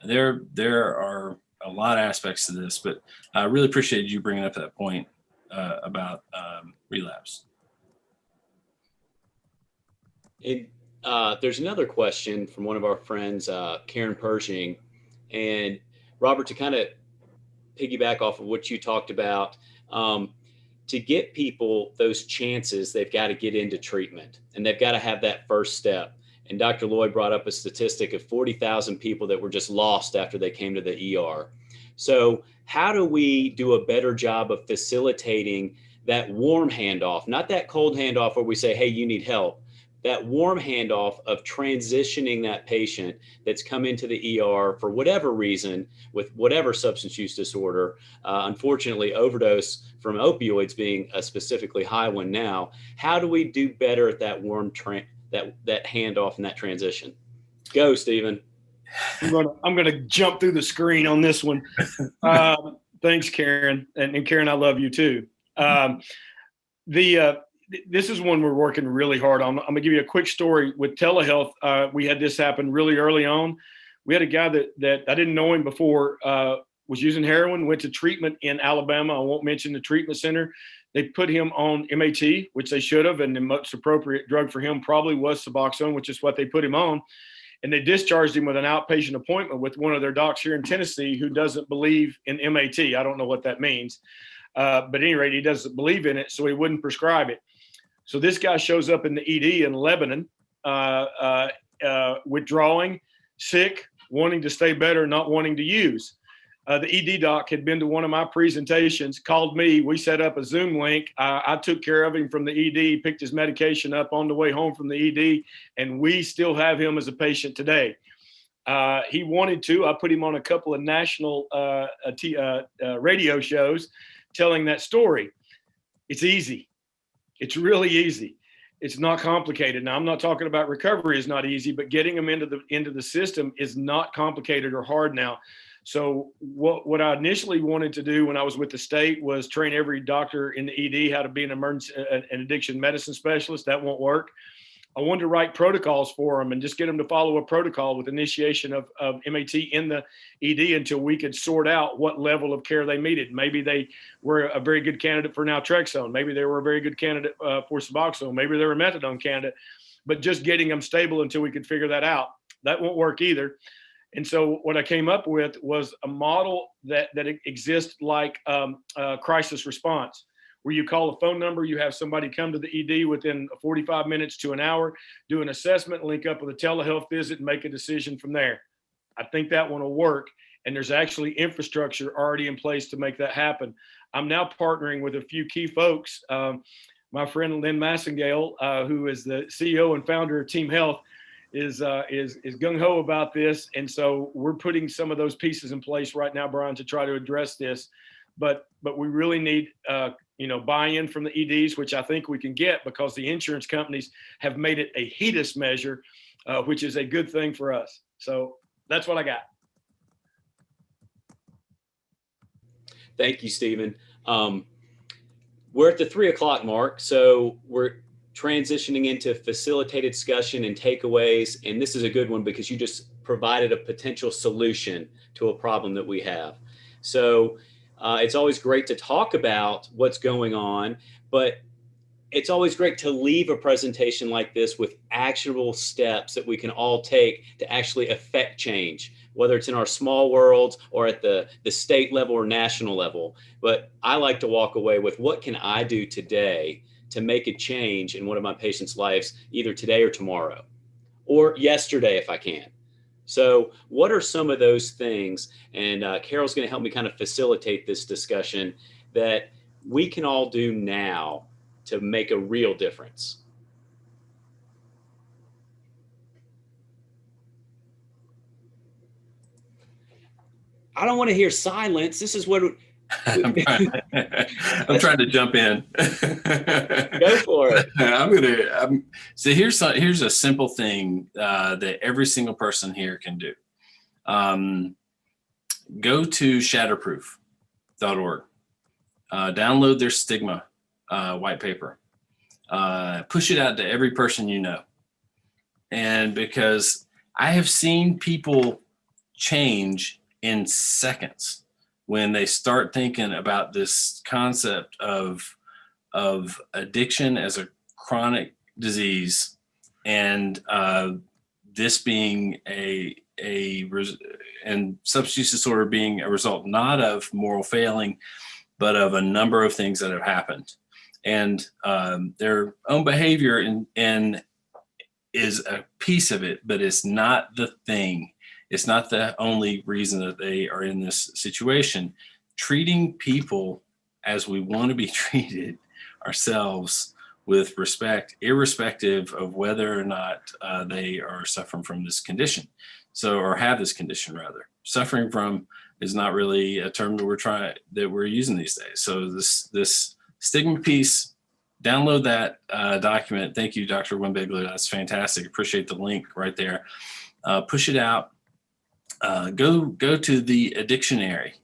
There are a lot of aspects to this, but I really appreciated you bringing up that point about relapse. There's another question from one of our friends, Karen Pershing. And Robert, to kind of piggyback off of what you talked about, to get people those chances, they've got to get into treatment and they've got to have that first step. And Dr. Lloyd brought up a statistic of 40,000 people that were just lost after they came to the ER. So how do we do a better job of facilitating that warm handoff, not that cold handoff where we say, hey, you need help, that warm handoff of transitioning that patient that's come into the ER for whatever reason with whatever substance use disorder, unfortunately overdose from opioids being a specifically high one now. How do we do better at that warm that handoff and that transition? Go, Stephen. I'm gonna jump through the screen on this one. Thanks, Karen, and Karen, I love you too. This is one we're working really hard on. I'm gonna give you a quick story with telehealth. We had this happen really early on. We had a guy that I didn't know him before, was using heroin, went to treatment in Alabama. I won't mention the treatment center. They put him on MAT, which they should have, and the most appropriate drug for him probably was Suboxone, which is what they put him on. And they discharged him with an outpatient appointment with one of their docs here in Tennessee who doesn't believe in MAT. I don't know what that means. But at any rate, he doesn't believe in it, so he wouldn't prescribe it. So this guy shows up in the ED in Lebanon, withdrawing, sick, wanting to stay better, not wanting to use. The ED doc had been to one of my presentations, called me. We set up a Zoom link. I took care of him from the ED, picked his medication up on the way home from the ED, and we still have him as a patient today. He wanted to. I put him on a couple of national radio shows telling that story. It's easy. It's really easy. It's not complicated. Now, I'm not talking about recovery is not easy, but getting them into the system is not complicated or hard now. So what I initially wanted to do when I was with the state was train every doctor in the ED how to be an addiction medicine specialist. That won't work. I wanted to write protocols for them and just get them to follow a protocol with initiation of MAT in the ED until we could sort out what level of care they needed. Maybe they were a very good candidate for naltrexone. Maybe they were a very good candidate for Suboxone. Maybe they were a methadone candidate, but just getting them stable until we could figure that out. That won't work either. And so what I came up with was a model that exists like crisis response, where you call a phone number, you have somebody come to the ED within 45 minutes to an hour, do an assessment, link up with a telehealth visit, and make a decision from there. I think that one will work. and there's actually infrastructure already in place to make that happen. I'm now partnering with a few key folks. My friend Lynn Massengale, who is the CEO and founder of Team Health, is gung ho about this, and so we're putting some of those pieces in place right now, Brian, to try to address this. But we really need buy-in from the EDs, which I think we can get because the insurance companies have made it a HEDIS measure, which is a good thing for us. So that's what I got. Thank you, Stephen. We're at the 3 o'clock mark, so we're transitioning into facilitated discussion and takeaways. And this is a good one because you just provided a potential solution to a problem that we have. So it's always great to talk about what's going on, but it's always great to leave a presentation like this with actionable steps that we can all take to actually affect change, whether it's in our small worlds or at the state level or national level. But I like to walk away with, what can I do today to make a change in one of my patients' lives, either today or tomorrow, or yesterday if I can. So what are some of those things? And Carol's going to help me kind of facilitate this discussion that we can all do now to make a real difference. I don't want to hear silence. This is what I'm trying to jump in. Go for it. So here's a simple thing that every single person here can do. Go to shatterproof.org. Download their stigma white paper. Push it out to every person you know. And because I have seen people change in seconds when they start thinking about this concept of addiction as a chronic disease, and this being and substance use disorder being a result not of moral failing, but of a number of things that have happened, and their own behavior and is a piece of it, but it's not the thing. It's not the only reason that they are in this situation. Treating people as we want to be treated ourselves, with respect, irrespective of whether or not they are suffering from this condition. So, or have this condition rather. Suffering from is not really a term that we're using these days. So this stigma piece, download that document. Thank you, Dr. Wimbigler. That's fantastic. Appreciate the link right there. Push it out. Go to the Addictionary,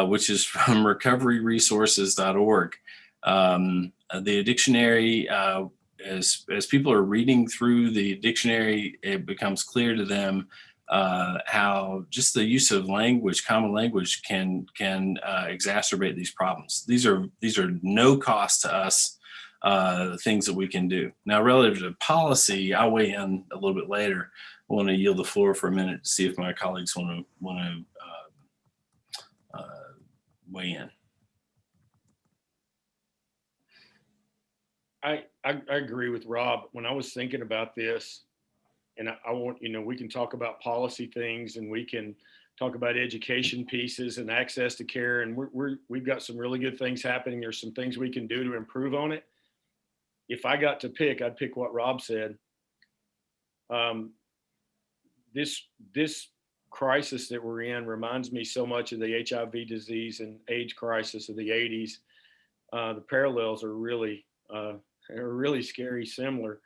which is from recoveryresources.org. The Addictionary, as people are reading through the dictionary, it becomes clear to them how just the use of language, common language, can exacerbate these problems. These are no cost to us, things that we can do. Now, relative to policy, I'll weigh in a little bit later. I want to yield the floor for a minute to see if my colleagues want to weigh in. I agree with Rob. When I was thinking about this, and I want, we can talk about policy things, and we can talk about education pieces and access to care, and we've got some really good things happening. There's some things we can do to improve on it. If I got to pick, I'd pick what Rob said. This crisis that we're in reminds me so much of the HIV disease and AIDS crisis of the 80s. The parallels are really scary, similar.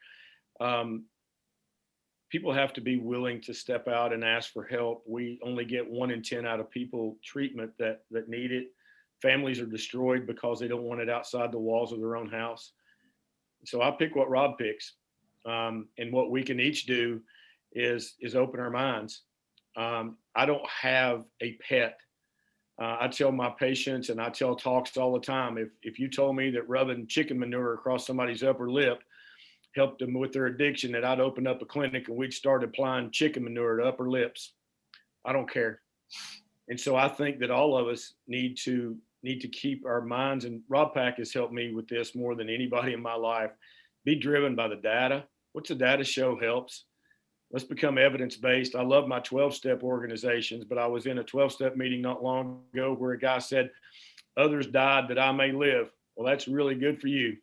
People have to be willing to step out and ask for help. We only get 1 in 10 out of people treatment that need it. Families are destroyed because they don't want it outside the walls of their own house. So I pick what Rob picks. And what we can each do is open our minds. I don't have a pet. I tell my patients, and I tell talks all the time, if you told me that rubbing chicken manure across somebody's upper lip helped them with their addiction, that I'd open up a clinic and we'd start applying chicken manure to upper lips. I don't care. And so I think that all of us need to keep our minds, and Rob Pack has helped me with this more than anybody in my life, be driven by the data. What's the data show helps? Let's become evidence-based. I love my 12-step organizations, but I was in a 12-step meeting not long ago where a guy said, others died that I may live. Well, that's really good for you.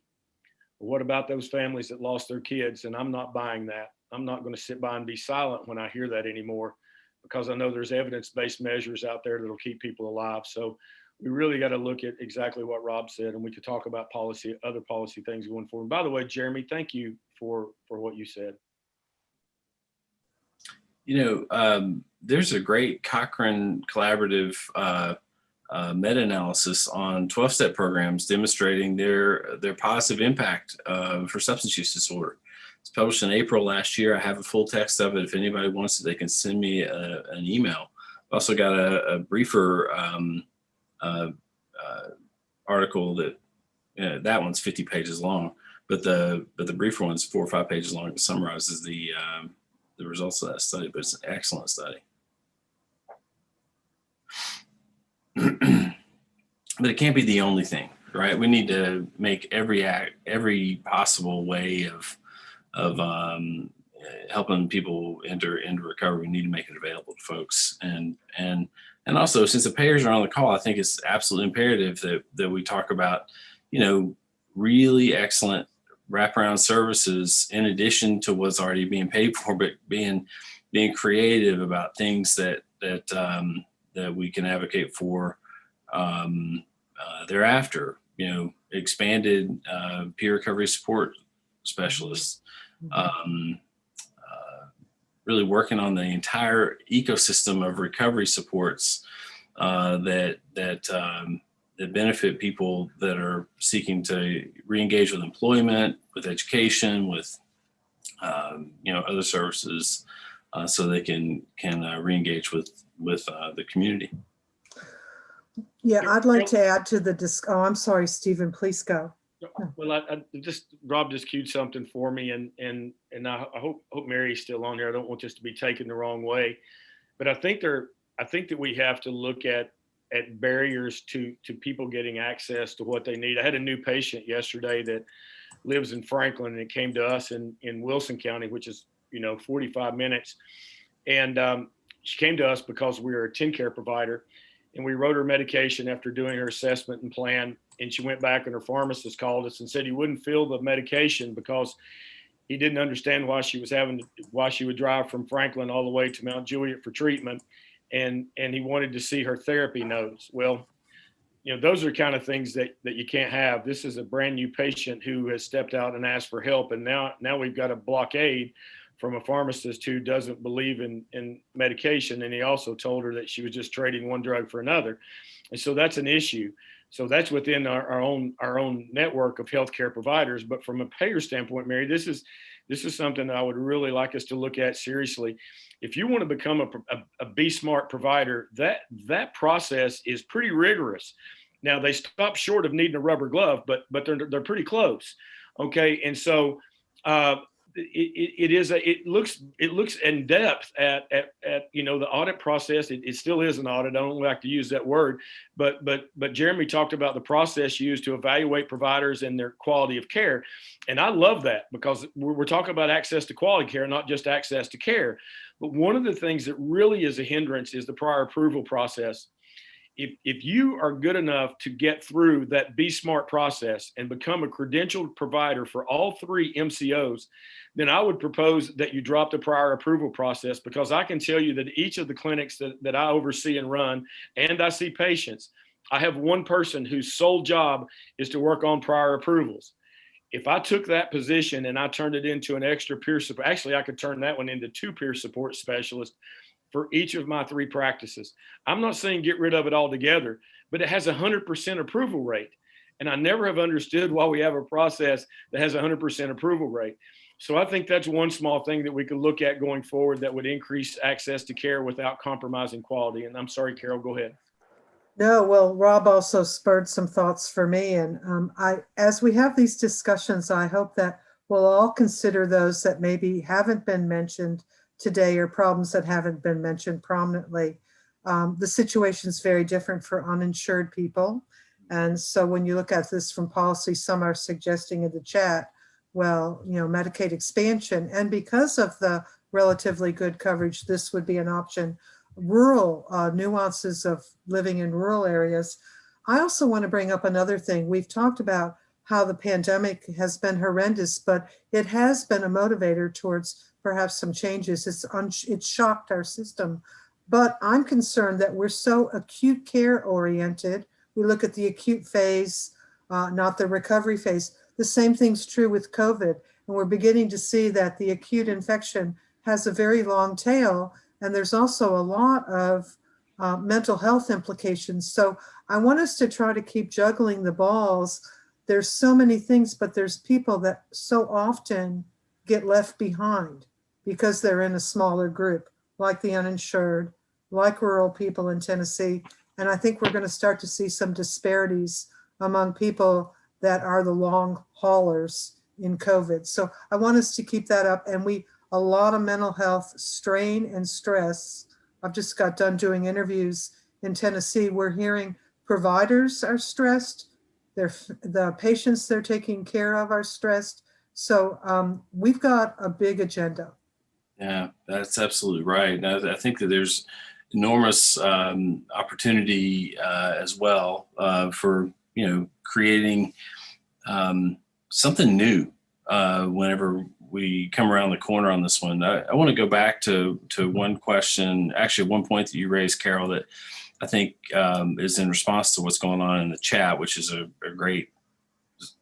But what about those families that lost their kids? And I'm not buying that. I'm not going to sit by and be silent when I hear that anymore, because I know there's evidence-based measures out there that'll keep people alive. So we really got to look at exactly what Rob said, and we could talk about policy, other policy things going forward. By the way, Jeremy, thank you for what you said. You know, there's a great Cochrane collaborative meta-analysis on 12-step programs demonstrating their positive impact for substance use disorder. It's published in April last year. I have a full text of it. If anybody wants it, they can send me an email. I've also got a briefer article that one's 50 pages long, but the briefer one's 4 or 5 pages long. It summarizes the results of that study, but it's an excellent study. But it can't be the only thing, right? We need to make every possible way of helping people enter into recovery. We need to make it available to folks, and also, since the payers are on the call, I think it's absolutely imperative that we talk about, you know, really excellent wraparound services in addition to what's already being paid for, but being creative about things that we can advocate for thereafter. You know, expanded peer recovery support specialists, really working on the entire ecosystem of recovery supports that benefit people that are seeking to re-engage with employment, with education, with you know, other services, so they can re-engage with the community. Yeah, I'd like to add to the oh, I'm sorry, Stephen, please go. Well, I just, Rob just queued something for me, and I hope Mary's still on here. I don't want this to be taken the wrong way, but I think that we have to look at barriers to people getting access to what they need. I had a new patient yesterday that lives in Franklin, and it came to us in Wilson County, which is, you know, 45 minutes. And she came to us because we are a TennCare provider, and we wrote her medication after doing her assessment and plan. And she went back, and her pharmacist called us and said he wouldn't fill the medication because he didn't understand why she would drive from Franklin all the way to Mount Juliet for treatment. And he wanted to see her therapy notes. Well, you know, those are kind of things that you can't have. This is a brand new patient who has stepped out and asked for help. And now we've got a blockade from a pharmacist who doesn't believe in medication. And he also told her that she was just trading one drug for another. And so that's an issue. So that's within our own network of healthcare providers. But from a payer standpoint, Mary, this is something that I would really like us to look at seriously. If you want to become a Be Smart provider, that process is pretty rigorous. Now, they stop short of needing a rubber glove, but they're pretty close. Okay, and so it looks in depth at you know, the audit process. It still is an audit. I don't like to use that word, but Jeremy talked about the process used to evaluate providers and their quality of care, and I love that because we're talking about access to quality care, not just access to care. But one of the things that really is a hindrance is the prior approval process. If you are good enough to get through that Be Smart process and become a credentialed provider for all 3 MCOs, then I would propose that you drop the prior approval process, because I can tell you that each of the clinics that I oversee and run, and I see patients, I have one person whose sole job is to work on prior approvals. If I took that position and I turned it into an extra peer support, actually I could turn that one into 2 peer support specialists for each of my 3 practices. I'm not saying get rid of it altogether, but it has a 100% approval rate. And I never have understood why we have a process that has a 100% approval rate. So I think that's one small thing that we could look at going forward that would increase access to care without compromising quality. And I'm sorry, Carol, go ahead. No, well, Rob also spurred some thoughts for me. And as we have these discussions, I hope that we'll all consider those that maybe haven't been mentioned today, or problems that haven't been mentioned prominently. The situation is very different for uninsured people. And so when you look at this from policy, some are suggesting in the chat, well, you know, Medicaid expansion. And because of the relatively good coverage, this would be an option. Rural nuances of living in rural areas. I also want to bring up another thing. We've talked about how the pandemic has been horrendous, but it has been a motivator towards perhaps some changes. It's shocked our system. But I'm concerned that we're so acute care oriented. We look at the acute phase, not the recovery phase. The same thing's true with COVID. And we're beginning to see that the acute infection has a very long tail. And there's also a lot of mental health implications. So I want us to try to keep juggling the balls. There's so many things, but there's people that so often get left behind because they're in a smaller group, like the uninsured, like rural people in Tennessee. And I think we're going to start to see some disparities among people that are the long haulers in COVID. So I want us to keep that up. And a lot of mental health strain and stress. I've just got done doing interviews in Tennessee. We're hearing providers are stressed. The patients they're taking care of are stressed. So we've got a big agenda. Yeah, that's absolutely right. I think that there's enormous opportunity as well for creating something new whenever we come around the corner on this one. I want to go back to one question, actually one point that you raised, Carol, that I think is in response to what's going on in the chat, which is a great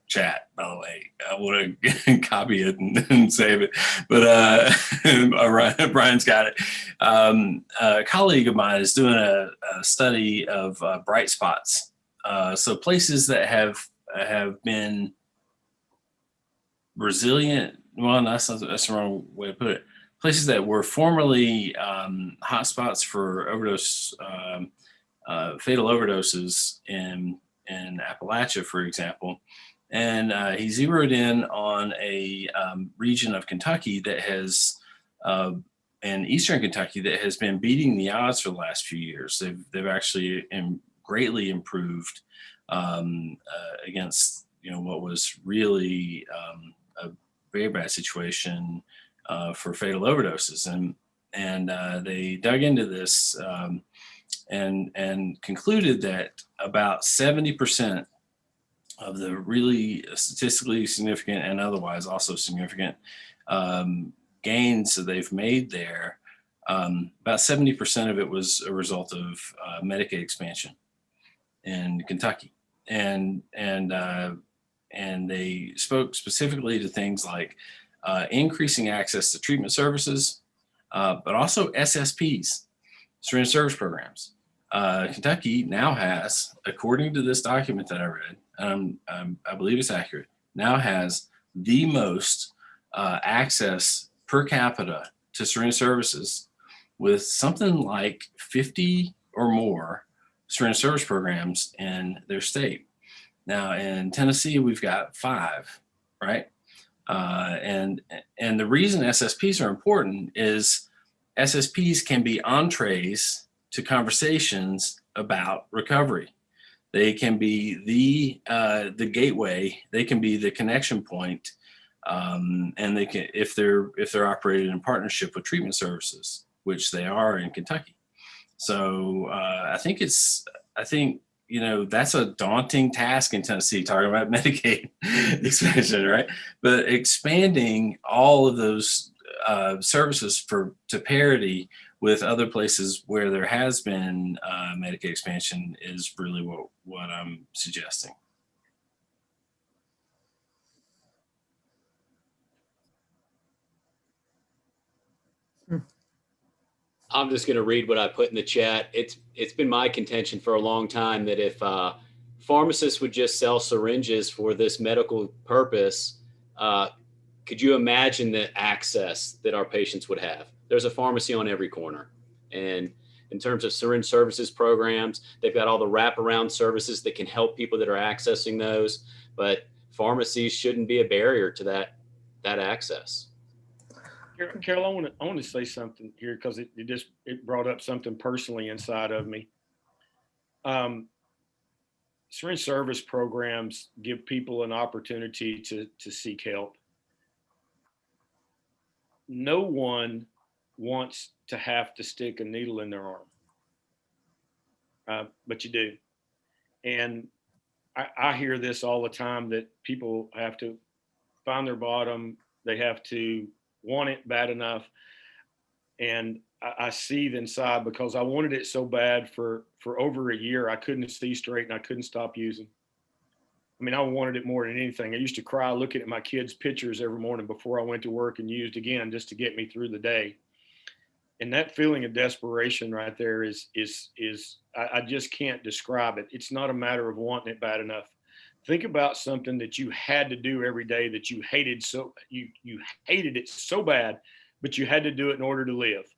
chat, by the way. I want to copy it and save it, but Brian's got it. A colleague of mine is doing a study of bright spots. So places that have been resilient. Well, that's the wrong way to put it. Places that were formerly hotspots for overdose, fatal overdoses in Appalachia, for example. And he zeroed in on a region of Kentucky that has, in eastern Kentucky, that has been beating the odds for the last few years. They've actually greatly improved against what was really a very bad situation for fatal overdoses, and they dug into this and concluded that about 70% of the really statistically significant and otherwise also significant gains that they've made there, about 70% of it was a result of Medicaid expansion in Kentucky. And they spoke specifically to things like increasing access to treatment services, but also SSPs, syringe service programs. Kentucky now has, according to this document that I read, I believe it's accurate, now has the most access per capita to syringe services, with something like 50 or more syringe service programs in their state. Now in Tennessee, we've got 5, right? And the reason SSPs are important is SSPs can be entrees to conversations about recovery. They can be the gateway. They can be the connection point, and they can, if they're operated in partnership with treatment services, which they are in Kentucky. So I think that's a daunting task in Tennessee, talking about Medicaid expansion, right? But expanding all of those services to parity with other places where there has been Medicaid expansion is really what I'm suggesting. I'm just going to read what I put in the chat. It's been my contention for a long time that if pharmacists would just sell syringes for this medical purpose, could you imagine the access that our patients would have? There's a pharmacy on every corner. And in terms of syringe services programs, they've got all the wraparound services that can help people that are accessing those. But pharmacies shouldn't be a barrier to that access. Carol, I want to say something here because it brought up something personally inside of me. Syringe service programs give people an opportunity to seek help. No one wants to have to stick a needle in their arm, but you do. And I hear this all the time, that people have to find their bottom. They have to want it bad enough. And I seethe inside because I wanted it so bad for over a year. I couldn't see straight and I couldn't stop using. I mean, I wanted it more than anything. I used to cry looking at my kids' pictures every morning before I went to work and used again just to get me through the day. And that feeling of desperation right there is I just can't describe it. It's not a matter of wanting it bad enough. Think about something that you had to do every day that you hated, so you hated it so bad, but you had to do it in order to live.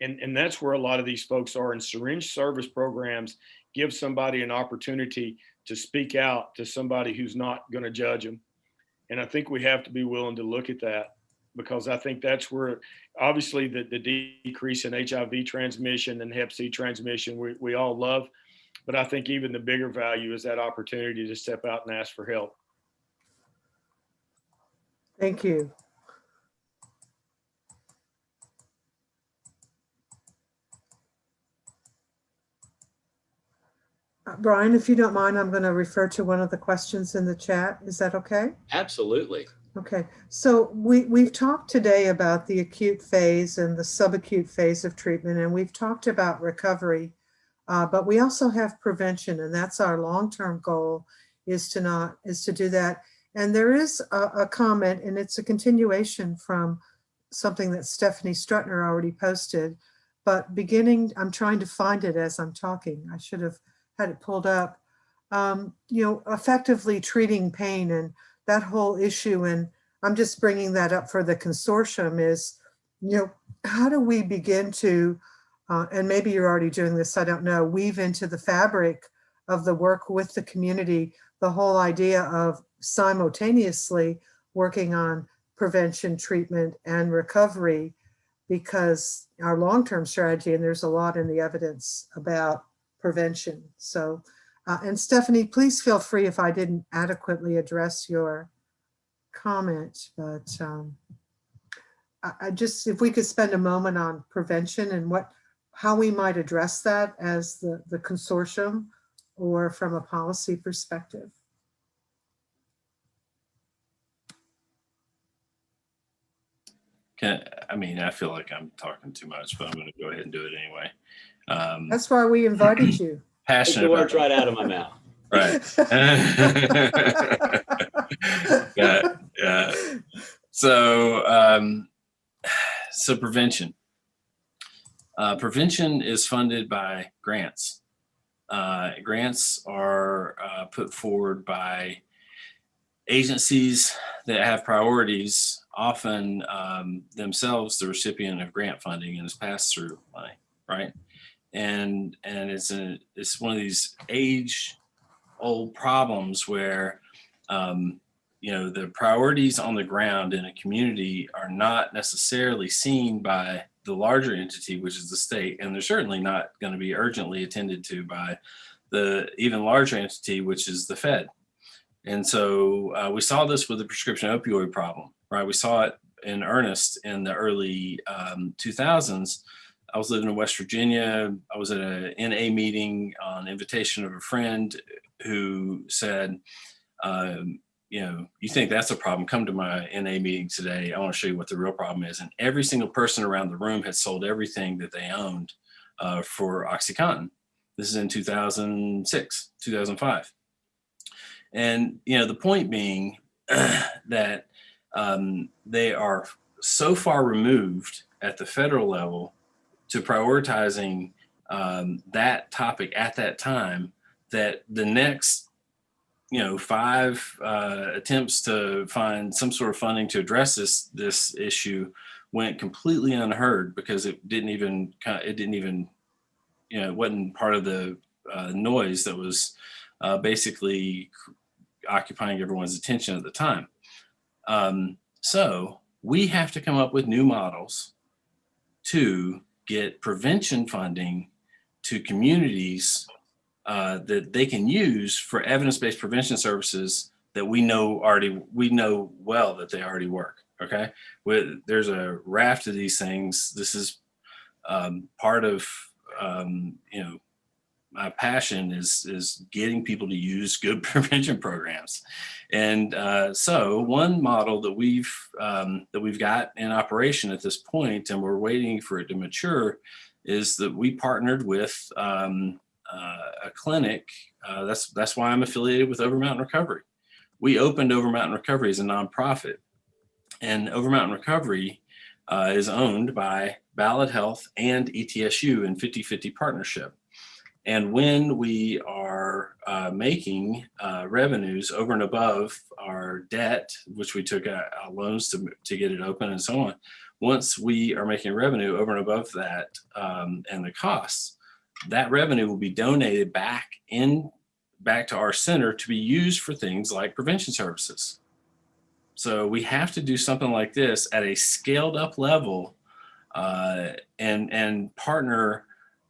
And that's where a lot of these folks are. And syringe service programs give somebody an opportunity to speak out to somebody who's not going to judge them. And I think we have to be willing to look at that, because I think that's where, obviously, the decrease in HIV transmission and Hep C transmission, we all love. But I think even the bigger value is that opportunity to step out and ask for help. Thank you. Brian, if you don't mind, I'm going to refer to one of the questions in the chat. Is that okay? Absolutely. Okay, so we've talked today about the acute phase and the subacute phase of treatment, and we've talked about recovery, but we also have prevention, and that's our long-term goal, is to do that. And there is a comment, and it's a continuation from something that Stephanie Strutner already posted, but I'm trying to find it as I'm talking. I should have had it pulled up. Effectively treating pain and that whole issue, and I'm just bringing that up for the consortium, is, how do we begin to, and maybe you're already doing this, I don't know, weave into the fabric of the work with the community, the whole idea of simultaneously working on prevention, treatment, and recovery, because our long-term strategy, and there's a lot in the evidence about prevention. So, and Stephanie, please feel free if I didn't adequately address your comment, but I just, if we could spend a moment on prevention and how we might address that as the consortium or from a policy perspective. I feel like I'm talking too much, but I'm going to go ahead and do it anyway. That's why we invited you. Take the words right out of my mouth. Right. Yeah. So prevention. Prevention is funded by grants. Grants are put forward by agencies that have priorities, often themselves the recipient of grant funding, and is passed through money, right? And it's one of these age-old problems where the priorities on the ground in a community are not necessarily seen by the larger entity, which is the state, and they're certainly not going to be urgently attended to by the even larger entity, which is the Fed. And so we saw this with the prescription opioid problem, right? We saw it in earnest in the early 2000s. I was living in West Virginia. I was at a NA meeting on invitation of a friend who said, you think that's a problem, come to my NA meeting today. I want to show you what the real problem is. And every single person around the room had sold everything that they owned for OxyContin. This is in 2006, 2005. And, the point being that they are so far removed at the federal level to prioritizing that topic at that time, that the next 5 attempts to find some sort of funding to address this issue went completely unheard, because it wasn't part of the noise that was basically occupying everyone's attention at the time. So we have to come up with new models to get prevention funding to communities that they can use for evidence-based prevention services that we know well that they already work. Okay. There's a raft of these things. This is part of, my passion is getting people to use good prevention programs. And so one model that we've got in operation at this point, and we're waiting for it to mature, is that we partnered with a clinic. That's why I'm affiliated with Over Mountain Recovery. We opened Over Mountain Recovery as a nonprofit, and Over Mountain Recovery is owned by Ballad Health and ETSU in 50-50 partnership. And when we are making revenues over and above our debt, which we took out loans to get it open and so on, once we are making revenue over and above that and the costs, that revenue will be donated back to our center to be used for things like prevention services. So we have to do something like this at a scaled up level and partner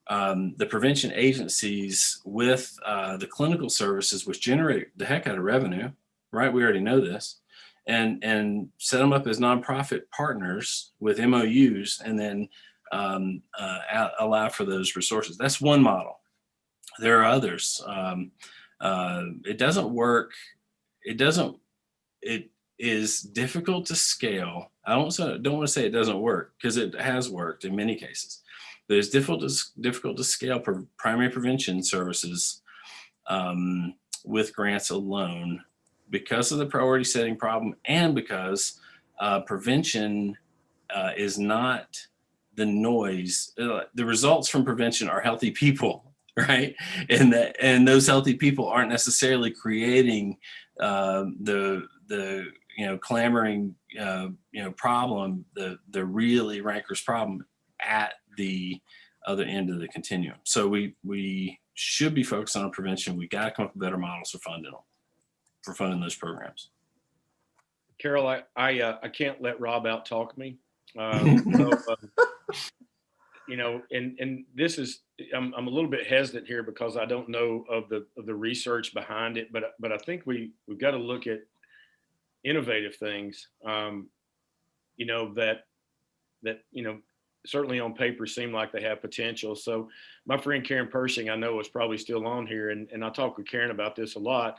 the prevention agencies with the clinical services, which generate the heck out of revenue, right? We already know this, and set them up as nonprofit partners with MOUs, and then allow for those resources. That's one model. There are others. It doesn't work. It is difficult to scale. I don't want to say it doesn't work, because it has worked in many cases. But it's difficult to scale primary prevention services with grants alone, because of the priority setting problem, and because prevention is not the noise. The results from prevention are healthy people, right? And those healthy people aren't necessarily creating the clamoring problem, the really rancorous problem at the other end of the continuum. So we should be focused on prevention. We got to come up with better models for funding those programs. Carol, I can't let Rob out talk me. And this is, I'm a little bit hesitant here because I don't know of the research behind it, but I think we've got to look at innovative things, that certainly on paper seem like they have potential. So my friend Karen Pershing, I know, is probably still on here, and I talk with Karen about this a lot.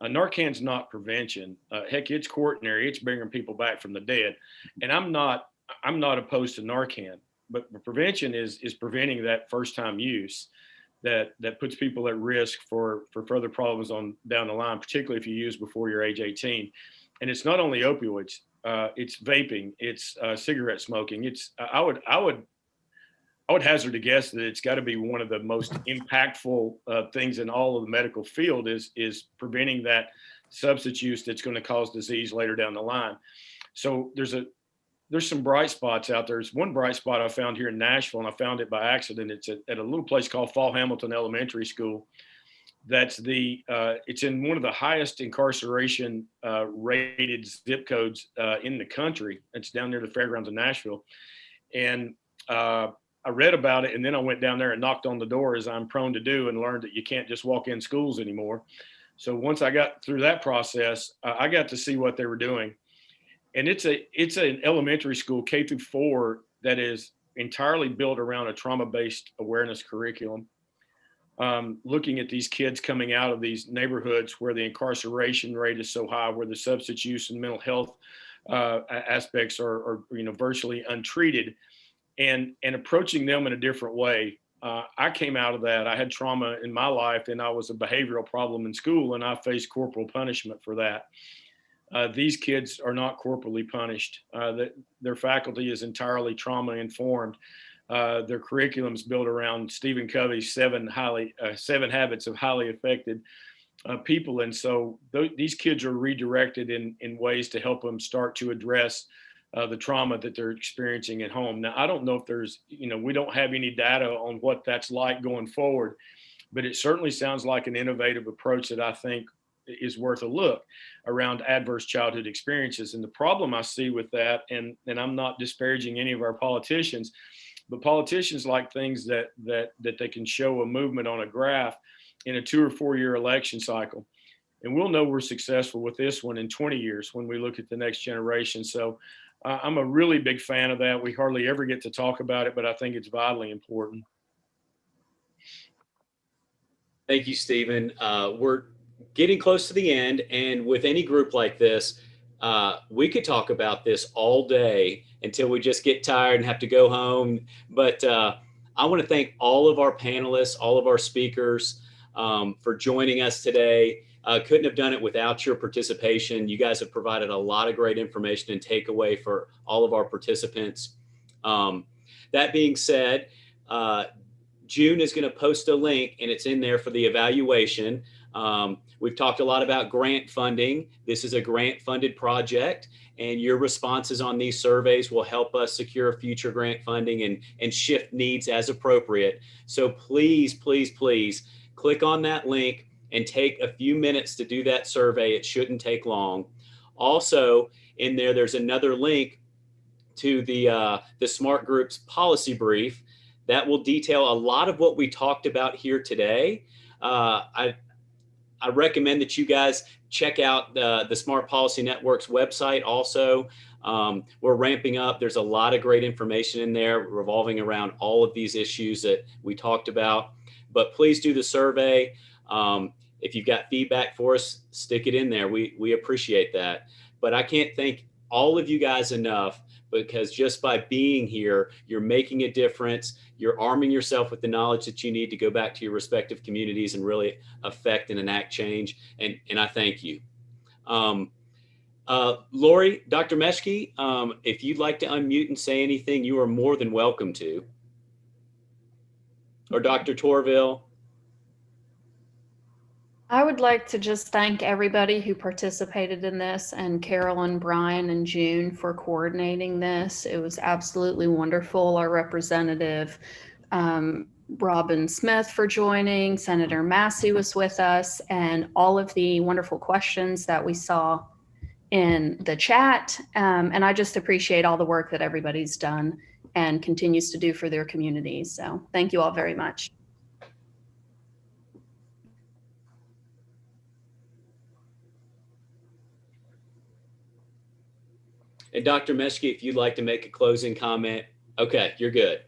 Narcan's not prevention. Heck, it's coronary. It's bringing people back from the dead. And I'm not opposed to Narcan, but prevention is preventing that first time use that puts people at risk for further problems on down the line, particularly if you use before you're age 18. And it's not only opioids. It's vaping, it's cigarette smoking. I would hazard a guess that it's got to be one of the most impactful things in all of the medical field is preventing that substance use that's going to cause disease later down the line. So there's some bright spots out there. There's one bright spot I found here in Nashville, and I found it by accident. It's at a little place called Fall Hamilton Elementary School. It's in one of the highest incarceration rated zip codes in the country. It's down near the fairgrounds of Nashville. And I read about it, and then I went down there and knocked on the door, as I'm prone to do, and learned that you can't just walk in schools anymore. So once I got through that process, I got to see what they were doing. And it's an elementary school, K through 4, that is entirely built around a trauma-based awareness curriculum. Looking at these kids coming out of these neighborhoods where the incarceration rate is so high, where the substance use and mental health aspects are virtually untreated, and approaching them in a different way. I came out of that. I had trauma in my life, and I was a behavioral problem in school, and I faced corporal punishment for that. These kids are not corporally punished. Their faculty is entirely trauma informed. Their curriculum is built around Stephen Covey's 7 habits of highly affected people. And so these kids are redirected in ways to help them start to address the trauma that they're experiencing at home. Now, I don't know if there's, we don't have any data on what that's like going forward, but it certainly sounds like an innovative approach that I think is worth a look around adverse childhood experiences. And the problem I see with that, and I'm not disparaging any of our politicians, but politicians like things that they can show a movement on a graph in a 2 or 4 year election cycle. And we'll know we're successful with this one in 20 years when we look at the next generation. So I'm a really big fan of that. We hardly ever get to talk about it, but I think it's vitally important. Thank you, Stephen. We're getting close to the end, and with any group like this, we could talk about this all day until we just get tired and have to go home. But I want to thank all of our panelists, all of our speakers for joining us today. Couldn't have done it without your participation. You guys have provided a lot of great information and takeaway for all of our participants. That being said, June is going to post a link, and it's in there for the evaluation. We've talked a lot about grant funding. This is a grant funded project, and your responses on these surveys will help us secure future grant funding and shift needs as appropriate. So please, please, please click on that link and take a few minutes to do that survey. It shouldn't take long. Also, in there, there's another link to the Smart Group's policy brief that will detail a lot of what we talked about here today. I recommend that you guys check out the Smart Policy Network's website also. We're ramping up. There's a lot of great information in there revolving around all of these issues that we talked about. But please do the survey. If you've got feedback for us, stick it in there. We appreciate that. But I can't thank all of you guys enough, because just by being here, you're making a difference. You're arming yourself with the knowledge that you need to go back to your respective communities and really affect and enact change. And I thank you. Lori, Dr. Meshke, if you'd like to unmute and say anything, you are more than welcome to. Or Dr. Torville. I would like to just thank everybody who participated in this, and Carolyn, Brian, and June for coordinating this. It was absolutely wonderful. Our representative, Robin Smith, for joining. Senator Massey was with us, and all of the wonderful questions that we saw in the chat. And I just appreciate all the work that everybody's done and continues to do for their communities. So thank you all very much. And Dr. Meshke, if you'd like to make a closing comment. Okay, you're good.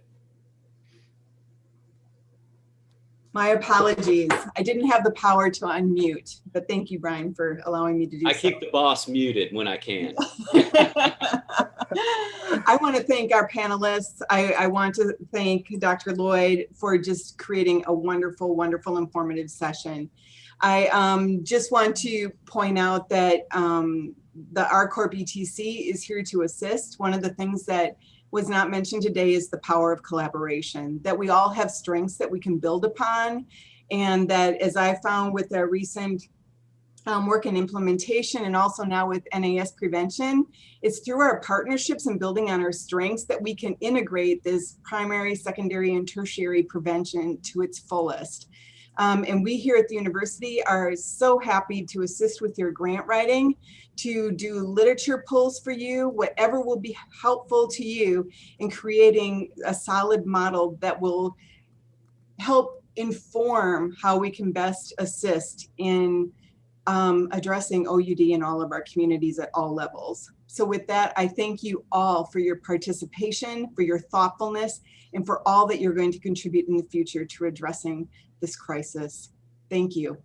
My apologies. I didn't have the power to unmute, but thank you, Brian, for allowing me to do so. I keep the boss muted when I can. I want to thank our panelists. I want to thank Dr. Lloyd for just creating a wonderful, wonderful, informative session. I just want to point out that the RCORP ETC is here to assist. One of the things that was not mentioned today is the power of collaboration, that we all have strengths that we can build upon. And that, as I found with the recent work and implementation, and also now with NAS prevention, it's through our partnerships and building on our strengths that we can integrate this primary, secondary, and tertiary prevention to its fullest. And we here at the university are so happy to assist with your grant writing, to do literature pulls for you, whatever will be helpful to you in creating a solid model that will help inform how we can best assist in addressing OUD in all of our communities at all levels. So with that, I thank you all for your participation, for your thoughtfulness, and for all that you're going to contribute in the future to addressing this crisis. Thank you.